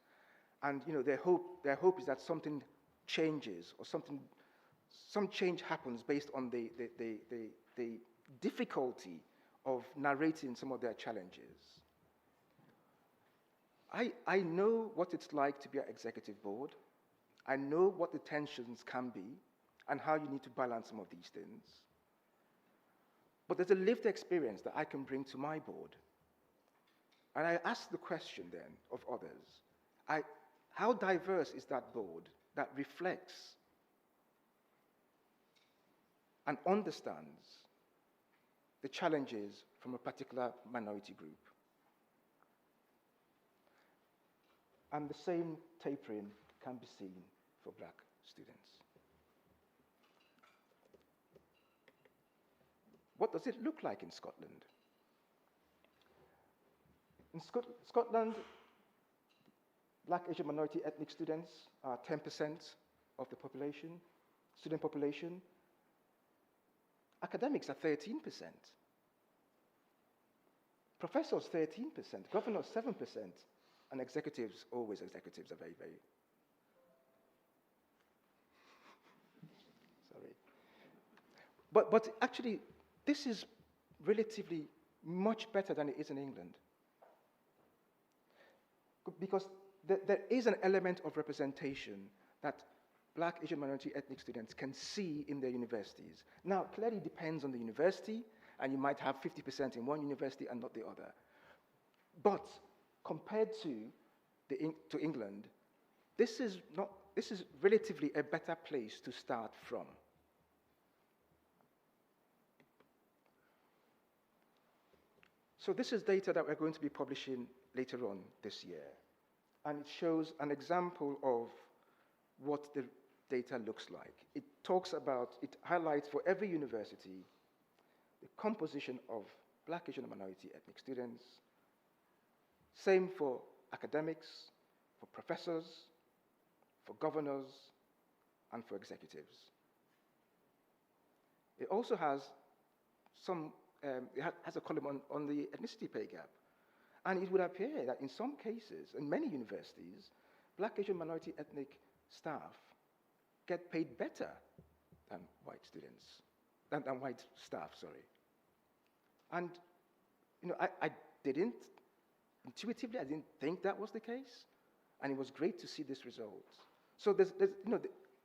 F: and their hope is that something changes or some change happens based on the difficulty of narrating some of their challenges. I know what it's like to be at executive board. I know what the tensions can be and how you need to balance some of these things. But there's a lived experience that I can bring to my board. And I ask the question then of others, how diverse is that board that reflects and understands the challenges from a particular minority group? And the same tapering can be seen for Black students. What does it look like in Scotland? In Scotland, Black, Asian, minority ethnic students are 10% of the population, student population. Academics are 13%. Professors, 13%. Governors, 7%. And executives, always executives, are very, very... Sorry. But actually, this is relatively much better than it is in England. Because there is an element of representation that Black, Asian, minority ethnic students can see in their universities. Now, clearly depends on the university, and you might have 50% in one university and not the other. But compared to England, this is relatively a better place to start from. So this is data that we're going to be publishing later on this year. And it shows an example of what the data looks like. It highlights for every university the composition of Black, Asian, and minority ethnic students. Same for academics, for professors, for governors, and for executives. It also has has a column on the ethnicity pay gap. And it would appear that in some cases, in many universities, Black, Asian, minority ethnic staff get paid better than white students, than white staff, sorry. And I didn't, intuitively, I didn't think that was the case. And it was great to see this result. So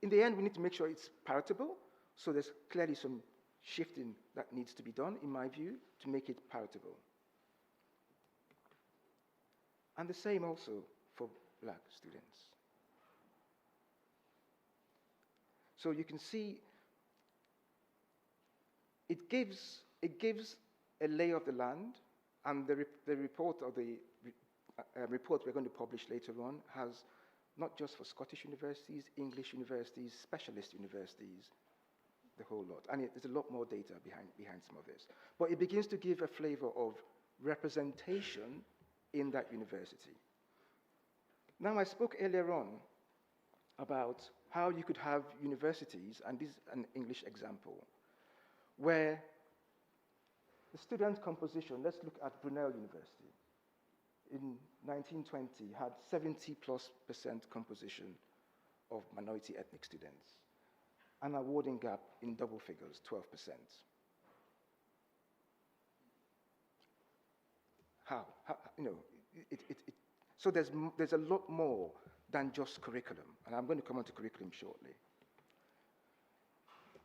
F: in the end, we need to make sure it's palatable. So there's clearly some shifting that needs to be done, in my view, to make it palatable. And the same also for Black students. So you can see it gives a lay of the land, and the report or the report we're going to publish later on has not just for Scottish universities, English universities, specialist universities, the whole lot. And there's a lot more data behind some of this. But it begins to give a flavor of representation in that university. Now, I spoke earlier on about how you could have universities, and this is an English example, where the student composition, let's look at Brunel University, in 1920 had 70+% composition of minority ethnic students, an awarding gap in double figures, 12%. How so there's a lot more than just curriculum, and I'm going to come on to curriculum shortly.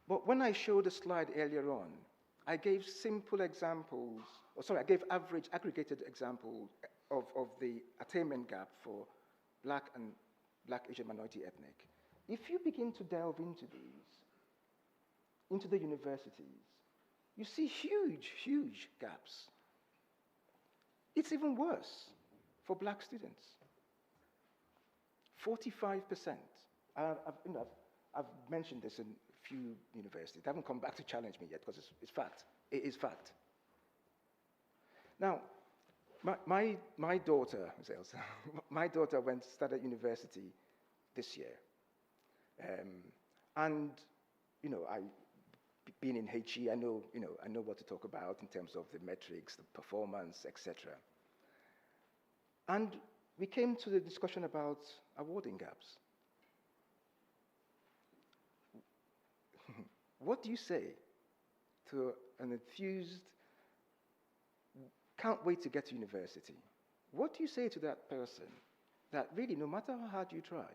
F: But when I showed a slide earlier on, I gave simple examples, I gave average aggregated examples of the attainment gap for Black and Black, Asian, minority ethnic. If you begin to delve into these, into the universities, you see huge, huge gaps. It's even worse for Black students. 45%. I've mentioned this in a few universities. They haven't come back to challenge me yet because it's fact. It is fact. Now, my daughter, my daughter started university this year, and being in HE, I know what to talk about in terms of the metrics, the performance, etc. And we came to the discussion about awarding gaps. What do you say to an enthused, can't wait to get to university? What do you say to that person that really, no matter how hard you try,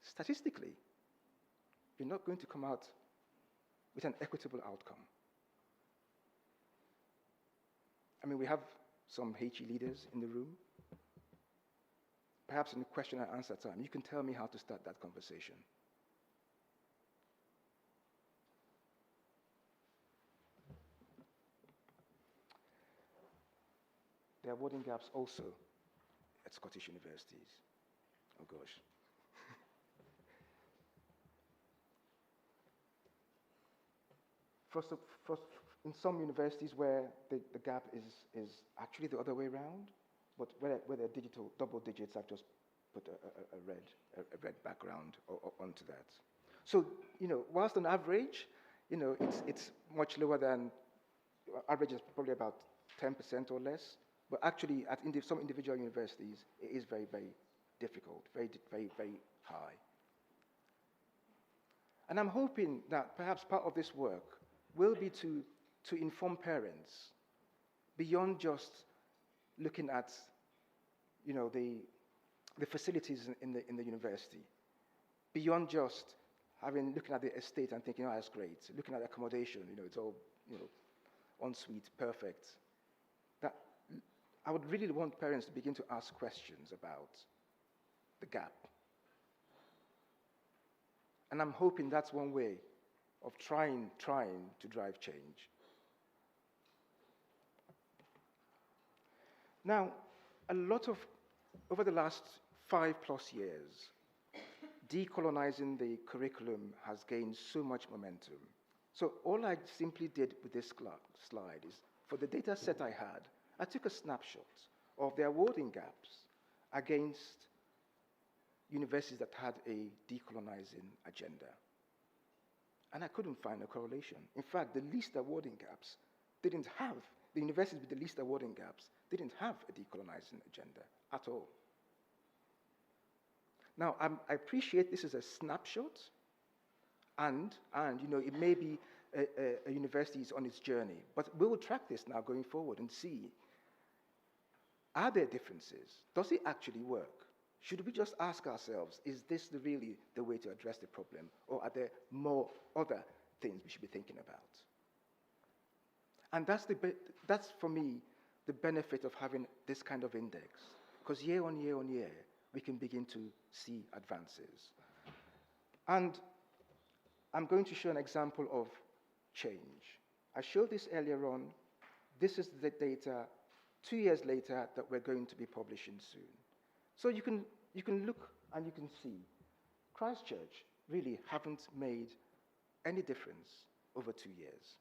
F: statistically, you're not going to come out with an equitable outcome? I mean, we have some HE leaders in the room. Perhaps in the question and answer time, you can tell me how to start that conversation. There are awarding gaps also at Scottish universities. Oh gosh. First, in some universities where the gap is actually the other way around, but where they're digital, double digits, I've just put a red background onto that. So, whilst on average, it's much lower than, average is probably about 10% or less, but actually at some individual universities, it is very, very difficult, very, very, very high. And I'm hoping that perhaps part of this work will be to inform parents beyond just looking at, the facilities in the university, beyond just looking at the estate and thinking, oh, that's great, looking at accommodation, it's all, ensuite, perfect. That I would really want parents to begin to ask questions about the gap. And I'm hoping that's one way of trying to drive change. Now, over the last 5+ years, decolonizing the curriculum has gained so much momentum. So all I simply did with this slide is, for the data set I had, I took a snapshot of the awarding gaps against universities that had a decolonizing agenda. And I couldn't find a correlation. In fact, the least awarding gaps didn't have, the universities with the least awarding gaps didn't have a decolonizing agenda at all. Now, I appreciate this is a snapshot, and you know, it may be a university is on its journey, but we will track this now going forward and see, are there differences? Does it actually work? Should we just ask ourselves, is this really the way to address the problem, or are there more other things we should be thinking about? And that's for me, the benefit of having this kind of index, because year on year on year, we can begin to see advances. And I'm going to show an example of change. I showed this earlier on. This is the data 2 years later that we're going to be publishing soon. So you can look and you can see Christchurch really haven't made any difference over 2 years.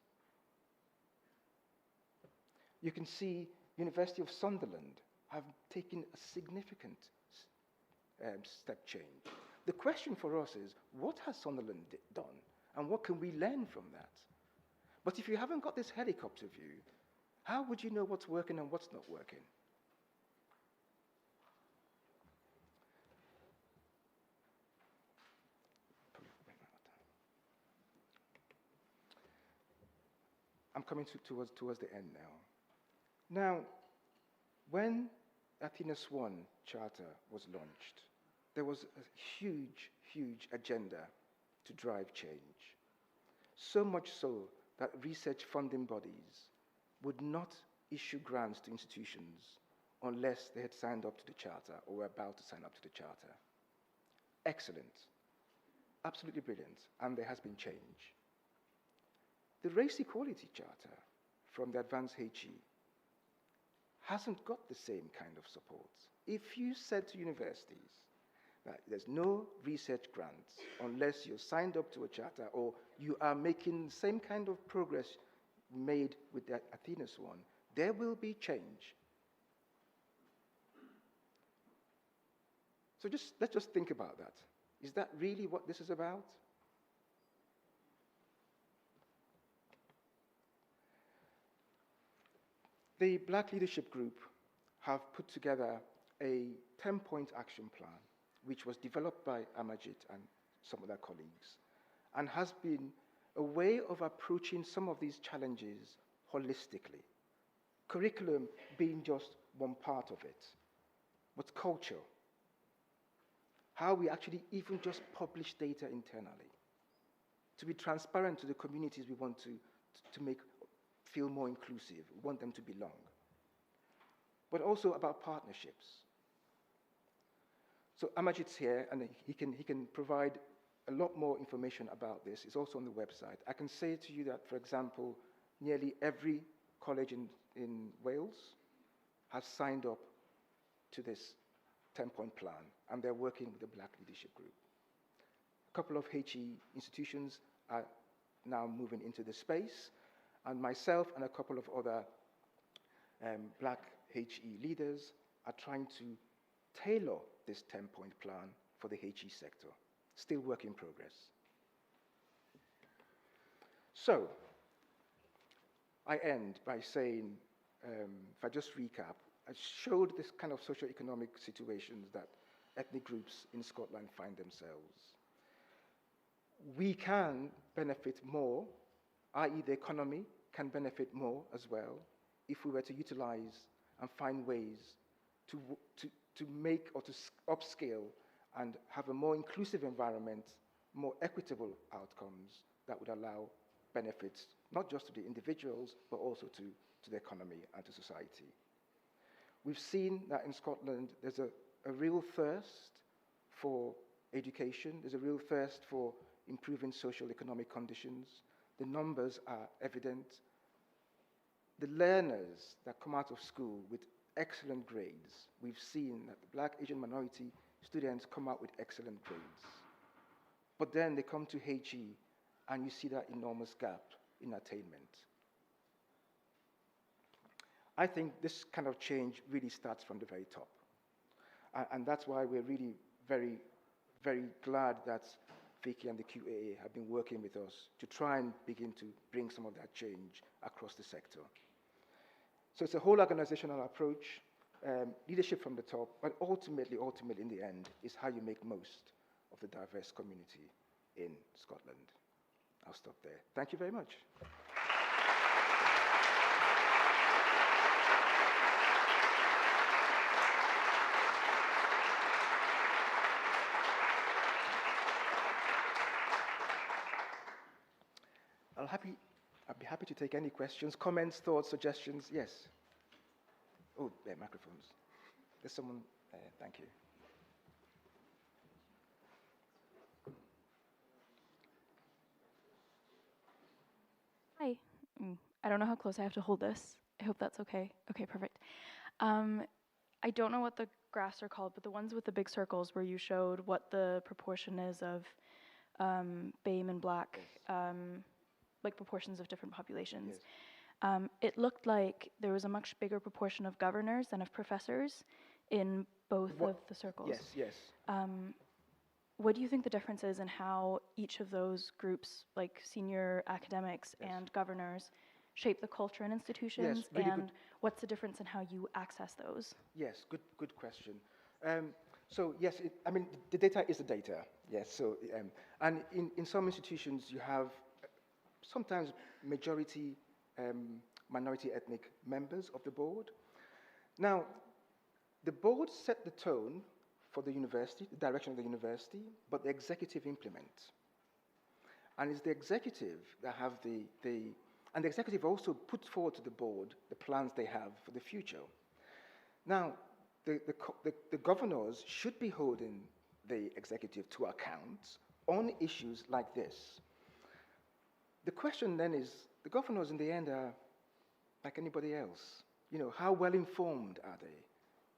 F: You can see University of Sunderland have taken a significant step change. The question for us is, what has Sunderland done, and what can we learn from that? But if you haven't got this helicopter view, how would you know what's working and what's not working? I'm coming towards the end now. Now, when Athena Swan Charter was launched, there was a huge, huge agenda to drive change. So much so that research funding bodies would not issue grants to institutions unless they had signed up to the Charter or were about to sign up to the Charter. Excellent. Absolutely brilliant. And there has been change. The Race Equality Charter from the Advanced HE hasn't got the same kind of support. If you said to universities that there's no research grants unless you're signed up to a charter or you are making the same kind of progress made with the Athena Swan, there will be change. So let's just think about that. Is that really what this is about? The Black Leadership Group have put together a 10-point action plan, which was developed by Amajit and some of their colleagues, and has been a way of approaching some of these challenges holistically. Curriculum being just one part of it, but culture, how we actually even just publish data internally, to be transparent to the communities we want to make feel more inclusive, we want them to belong, but also about partnerships. So Amajit's here, and he can provide a lot more information about this. It's also on the website. I can say to you that, for example, nearly every college in Wales has signed up to this 10-point plan, and they're working with the Black Leadership Group. A couple of HE institutions are now moving into the space, and myself and a couple of other Black HE leaders are trying to tailor this 10-point plan for the HE sector. Still work in progress. So, I end by saying, if I just recap, I showed this kind of socio-economic situations that ethnic groups in Scotland find themselves. We can benefit more, i.e. the economy can benefit more as well, if we were to utilize and find ways to make or to upscale and have a more inclusive environment, more equitable outcomes that would allow benefits, not just to the individuals, but also to the economy and to society. We've seen that in Scotland, there's a real thirst for education. There's a real thirst for improving social economic conditions. The numbers are evident. The learners that come out of school with excellent grades, we've seen that the Black, Asian minority students come out with excellent grades. But then they come to HE and you see that enormous gap in attainment. I think this kind of change really starts from the very top. And that's why we're really very, very glad that Vicki and the QAA have been working with us to try and begin to bring some of that change across the sector. So it's a whole organizational approach, leadership from the top, but ultimately in the end, is how you make most of the diverse community in Scotland. I'll stop there. Thank you very much. I'd be happy to take any questions, comments, thoughts, suggestions. Yes. Oh, there, microphones. There's someone there. Thank you.
G: Hi. I don't know how close I have to hold this. I hope that's okay. Okay, perfect. I don't know what the graphs are called, but the ones with the big circles where you showed what the proportion is of BAME and Black, like proportions of different populations. Yes. It looked like there was a much bigger proportion of governors than of professors in both of the circles.
F: Yes, yes.
G: What do you think the difference is in how each of those groups, like senior academics and governors, shape the culture in institutions?
F: Yes, really
G: and
F: good.
G: What's the difference in how you access those?
F: Yes, good question. So yes, the data is the data. Yes, so and in some institutions you have sometimes majority minority ethnic members of the board. Now, the board set the tone for the university, the direction of the university, but the executive implements. And it's the executive that have and the executive also puts forward to the board the plans they have for the future. Now, the governors should be holding the executive to account on issues like this. The question then is, the governors in the end are like anybody else. You know, how well informed are they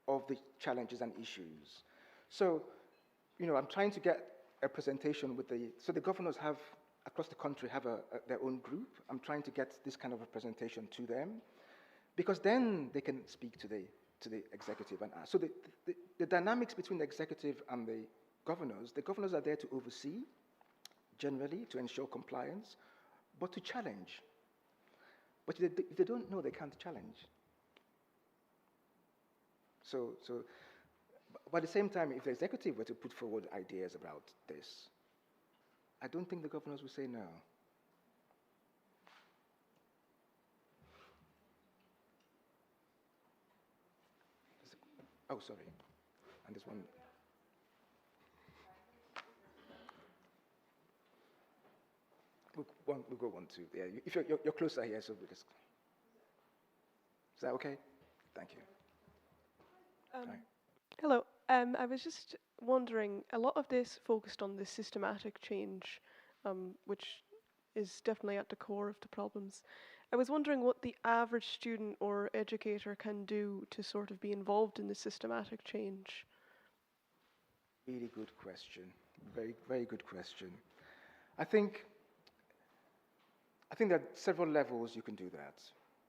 F: of the challenges and issues? So, you know, I'm trying to get a presentation with so the governors have, across the country, have their own group. I'm trying to get this kind of a presentation to them, because then they can speak to the executive and ask. So the dynamics between the executive and the governors are there to oversee, generally, to ensure compliance, but to challenge. But if they don't know, they can't challenge. So, but at the same time, if the executive were to put forward ideas about this, I don't think the governors would say no. Oh, sorry. And this one. We'll go one, two. Yeah, if you're closer here, so we just. Is that okay? Thank you.
H: Hello. I was just wondering, a lot of this focused on the systematic change, which is definitely at the core of the problems. I was wondering what the average student or educator can do to sort of be involved in the systematic change.
F: Really good question. Very, very good question. I think there are several levels you can do that.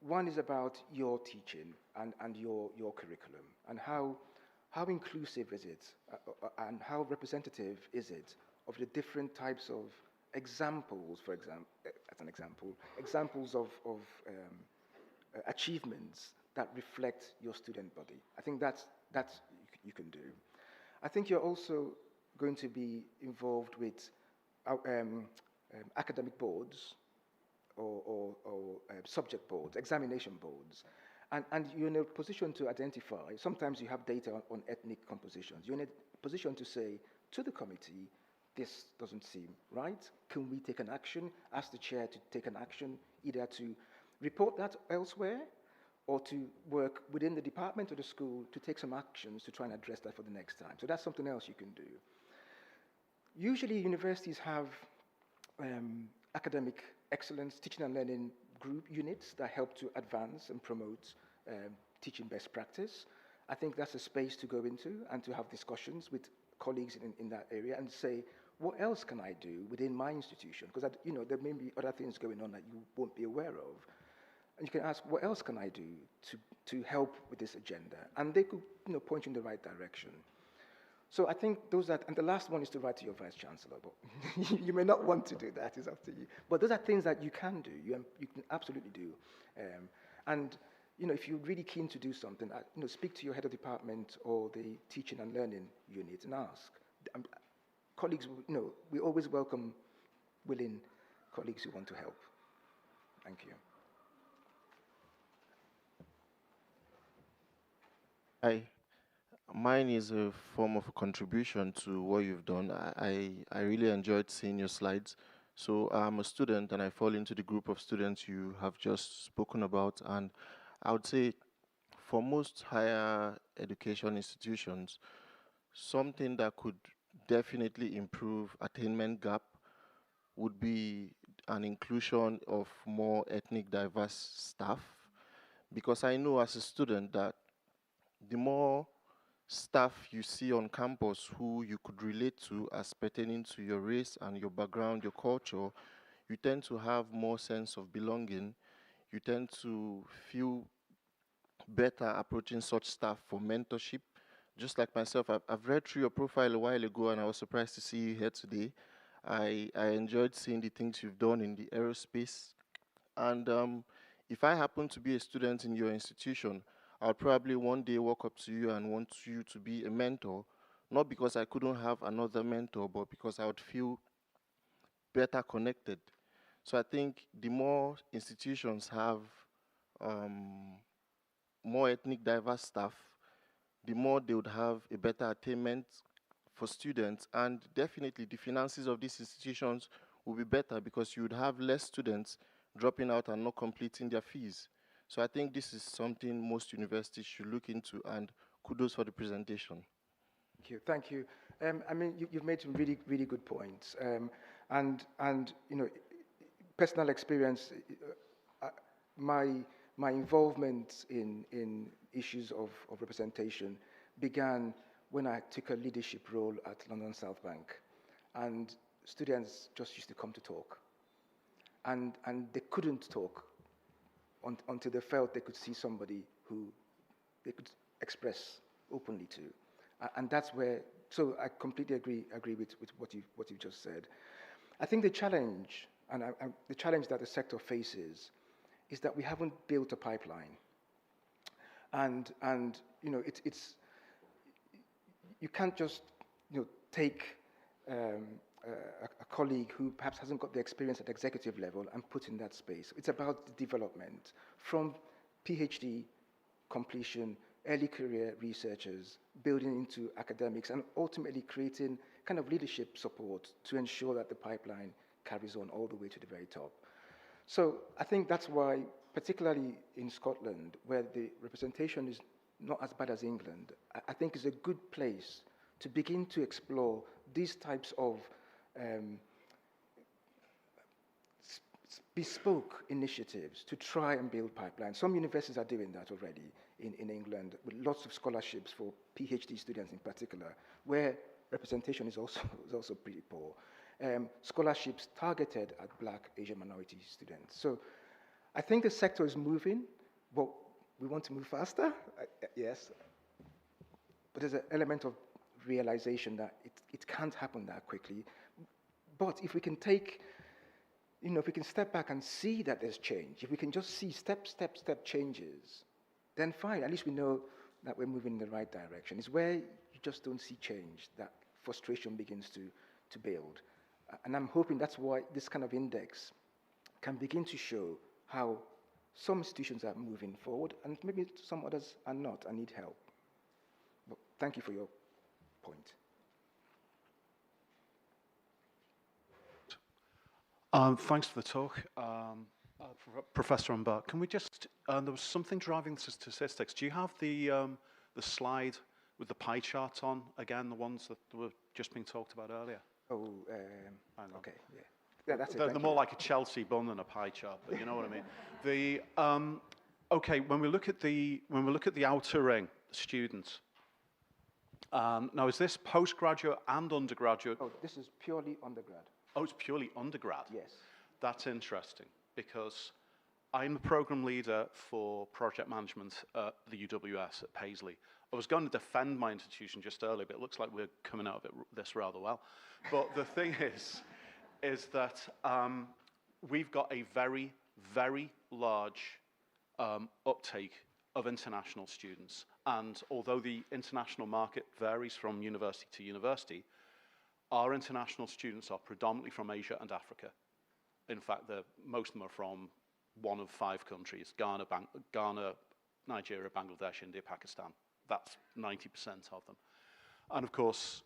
F: One is about your teaching and your curriculum, and how inclusive is it, and how representative is it of the different types of examples, for example, as an example, examples of achievements that reflect your student body. I think that's you can do. I think you're also going to be involved with academic boards or subject boards, examination boards. And you're in a position to identify, sometimes you have data on ethnic compositions. You're in a position to say to the committee, this doesn't seem right. Can we take an action? Ask the chair to take an action, either to report that elsewhere or to work within the department or the school to take some actions to try and address that for the next time. So that's something else you can do. Usually universities have academic excellence, teaching and learning group units that help to advance and promote teaching best practice. I think that's a space to go into and to have discussions with colleagues in that area and say, what else can I do within my institution? Because there may be other things going on that you won't be aware of. And you can ask, what else can I do to help with this agenda? And they could point you in the right direction. So I think and the last one is to write to your Vice-Chancellor, but you may not want to do that, it's up to you. But those are things that you can do, you can absolutely do. And if you're really keen to do something, speak to your head of department or the teaching and learning unit and ask. Colleagues, we always welcome willing colleagues who want to help. Thank you.
I: Hi. Mine is a form of a contribution to what you've done. I really enjoyed seeing your slides. So I'm a student and I fall into the group of students you have just spoken about. And I would say for most higher education institutions, something that could definitely improve attainment gap would be an inclusion of more ethnic diverse staff. Because I know as a student that the more staff you see on campus who you could relate to as pertaining to your race and your background, your culture, you tend to have more sense of belonging. You tend to feel better approaching such staff for mentorship. Just like myself, I've read through your profile a while ago and I was surprised to see you here today. I enjoyed seeing the things you've done in the aerospace. And if I happen to be a student in your institution, I'll probably one day walk up to you and want you to be a mentor, not because I couldn't have another mentor, but because I would feel better connected. So I think the more institutions have more ethnic diverse staff, the more they would have a better attainment for students, and definitely the finances of these institutions will be better because you would have less students dropping out and not completing their fees. So I think this is something most universities should look into, and kudos for the presentation.
F: Thank you. You've made some really, really good points. Personal experience, my involvement in issues of representation began when I took a leadership role at London South Bank, and students just used to come to talk, and they couldn't talk until they felt they could see somebody who they could express openly to, and that's where. So I completely agree with what you just said. I think the challenge, the challenge that the sector faces, is that we haven't built a pipeline, and it's you can't just take a colleague who perhaps hasn't got the experience at executive level and put in that space. It's about the development from PhD completion, early career researchers, building into academics, and ultimately creating kind of leadership support to ensure that the pipeline carries on all the way to the very top. So I think that's why, particularly in Scotland, where the representation is not as bad as England, I think is a good place to begin to explore these types of bespoke initiatives to try and build pipelines. Some universities are doing that already in England, with lots of scholarships for PhD students in particular, where representation is also pretty poor. Scholarships targeted at Black, Asian minority students. So I think the sector is moving, but we want to move faster, yes. But there's an element of realization that it can't happen that quickly. But if we can take, if we can step back and see that there's change, if we can just see step changes, then fine, at least we know that we're moving in the right direction. It's where you just don't see change that frustration begins to build. And I'm hoping that's why this kind of index can begin to show how some institutions are moving forward and maybe some others are not and need help. But thank you for your point.
J: Thanks for the talk, Professor Mba. Can we just, there was something driving the statistics. Do you have the slide with the pie chart on, again, the ones that were just being talked about earlier?
F: Oh, okay, yeah. Yeah, that's it.
J: They're more like a Chelsea bun than a pie chart, but you know what I mean. Okay, when we look at the outer ring, students, Now, is this postgraduate and undergraduate?
F: Oh, this is purely undergrad.
J: Oh, it's purely undergrad?
F: Yes.
J: That's interesting, because I'm the program leader for project management at the UWS at Paisley. I was going to defend my institution just earlier, but it looks like we're coming out of this rather well. But the thing is that we've got a very, very large uptake of international students. And although the international market varies from university to university, our international students are predominantly from Asia and Africa. In fact, most of them are from one of 5 countries: Ghana, Nigeria, Bangladesh, India, Pakistan. That's 90% of them. And of course,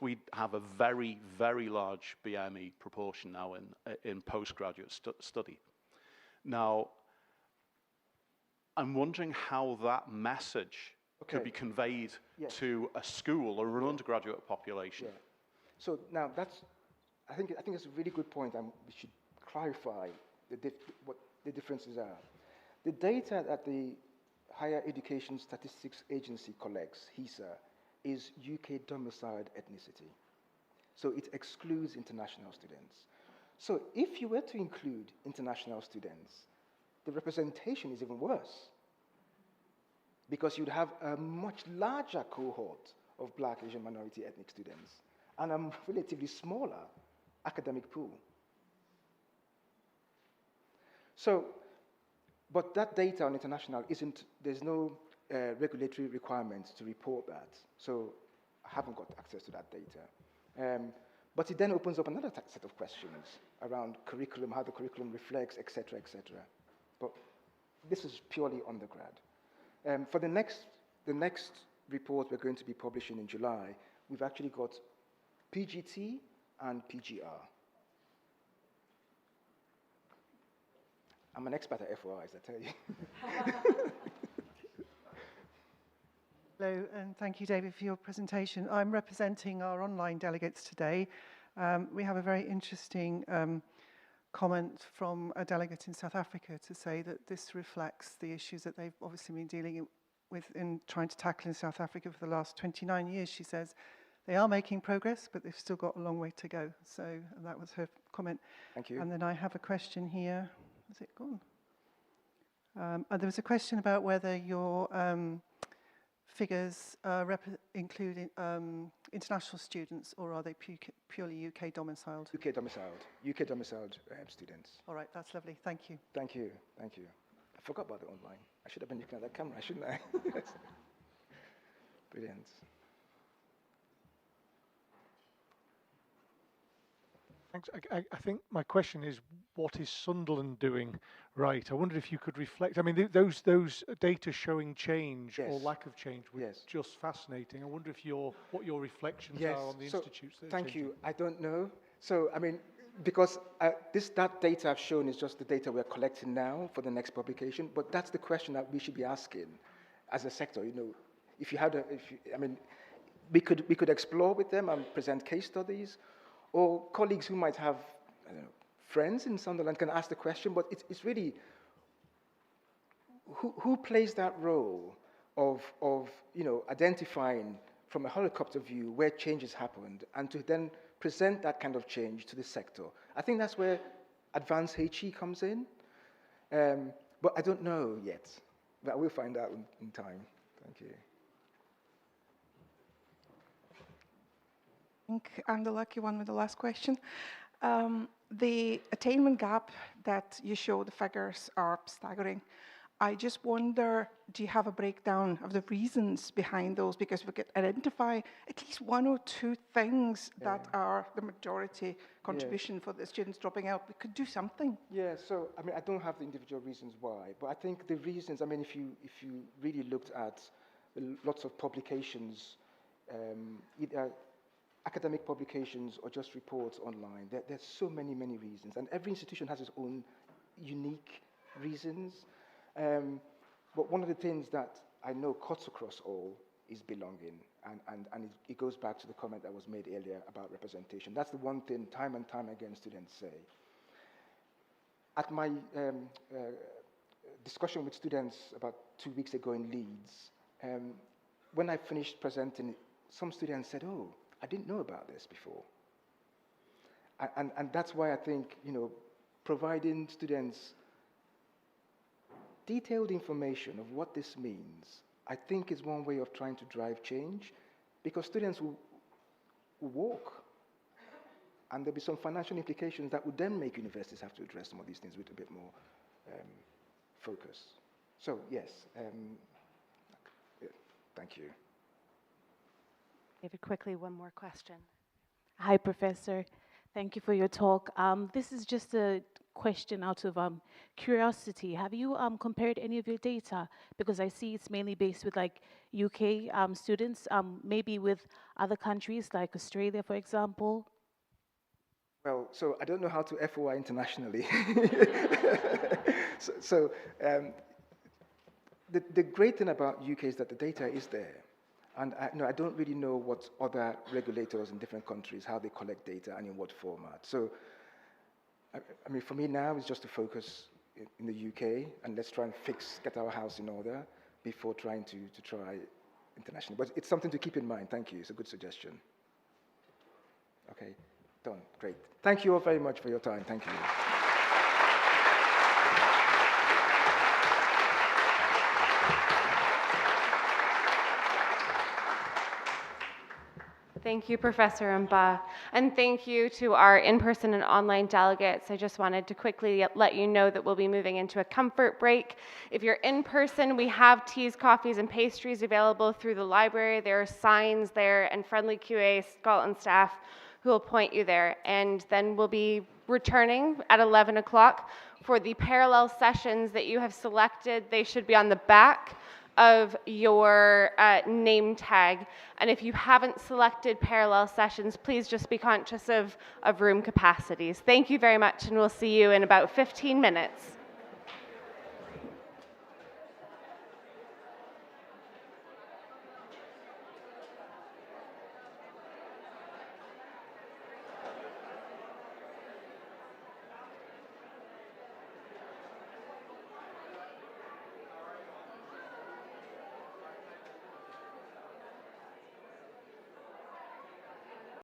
J: we have a very, very large BME proportion now in postgraduate study. Now, I'm wondering how that message could be conveyed to a school or an undergraduate population.
F: Yeah. So now I think it's a really good point, and we should clarify what the differences are. The data that the Higher Education Statistics Agency collects, HESA, is UK domiciled ethnicity. So it excludes international students. So if you were to include international students, the representation is even worse, because you'd have a much larger cohort of Black, Asian, minority ethnic students and a relatively smaller academic pool. So, but that data on international there's no regulatory requirement to report that. So I haven't got access to that data. But it then opens up another set of questions around curriculum, how the curriculum reflects, et cetera, et cetera. But this is purely undergrad. For the next report we're going to be publishing in July, we've actually got PGT and PGR. I'm an expert at FOIs, I tell you.
K: Hello, and thank you, David, for your presentation. I'm representing our online delegates today. We have a very interesting comment from a delegate in South Africa to say that this reflects the issues that they've obviously been dealing with in trying to tackle in South Africa for the last 29 years. She says they are making progress, but they've still got a long way to go. So that was her comment.
F: Thank you.
K: And then I have a question here. Is it gone? There was a question about whether your figures include international students, or are they purely UK domiciled?
F: UK domiciled students.
K: All right, that's lovely. Thank you.
F: Thank you. Thank you. I forgot about the online. I should have been looking at that camera, shouldn't I? Brilliant.
L: Thanks. I think my question is, what is Sunderland doing right? I wonder if you could reflect. I mean, those data showing change or lack of change were just fascinating. I wonder if what your reflections are on the institutes that are
F: Thank
L: changing.
F: you. I don't know. So, I mean, because that data I've shown is just the data we're collecting now for the next publication, but that's the question that we should be asking as a sector. You know, if you had we could explore with them and present case studies, or colleagues who might have, I don't know, friends in Sunderland can ask the question, but it's really who plays that role of identifying from a helicopter view where change has happened, and to then present that kind of change to the sector. I think that's where advanced HE comes in, but I don't know yet. But we'll find out in time. Thank you.
M: I think I'm the lucky one with the last question. The attainment gap that you show, the figures are staggering. I just wonder, do you have a breakdown of the reasons behind those? Because we could identify at least 1 or 2 things that are the majority contribution for the students dropping out. We could do something.
F: Yeah, so, I mean, I don't have the individual reasons why, but I think the reasons, I mean, if you really looked at lots of publications, either academic publications or just reports online, there's so many reasons, and every institution has its own unique reasons. But one of the things that I know cuts across all is belonging, and it goes back to the comment that was made earlier about representation. That's the one thing time and time again students say. At my discussion with students about 2 weeks ago in Leeds, when I finished presenting some students said, oh, I didn't know about this before. And that's why I think, providing students detailed information of what this means, I think is one way of trying to drive change, because students will walk, and there'll be some financial implications that would then make universities have to address some of these things with a bit more focus. So, yes, yeah, thank you.
N: David, quickly, one more question. Hi, Professor. Thank you for your talk. This is just a question out of curiosity. Have you compared any of your data? Because I see it's mainly based with like UK students, maybe with other countries like Australia, for example.
F: Well, so I don't know how to FOI internationally. The great thing about UK is that the data is there. And I don't really know what other regulators in different countries, how they collect data and in what format. So, I mean, for me now, it's just to focus in the UK, and let's try and get our house in order before trying to try internationally. But it's something to keep in mind. Thank you. It's a good suggestion. Okay, done. Great. Thank you all very much for your time. Thank you.
A: Thank you, Professor Mba. And thank you to our in-person and online delegates. I just wanted to quickly let you know that we'll be moving into a comfort break. If you're in person, we have teas, coffees, and pastries available through the library. There are signs there and friendly QAA Scotland staff who will point you there. And then we'll be returning at 11 o'clock for the parallel sessions that you have selected. They should be on the back of your name tag. And if you haven't selected parallel sessions, please just be conscious of room capacities. Thank you very much, and we'll see you in about 15 minutes.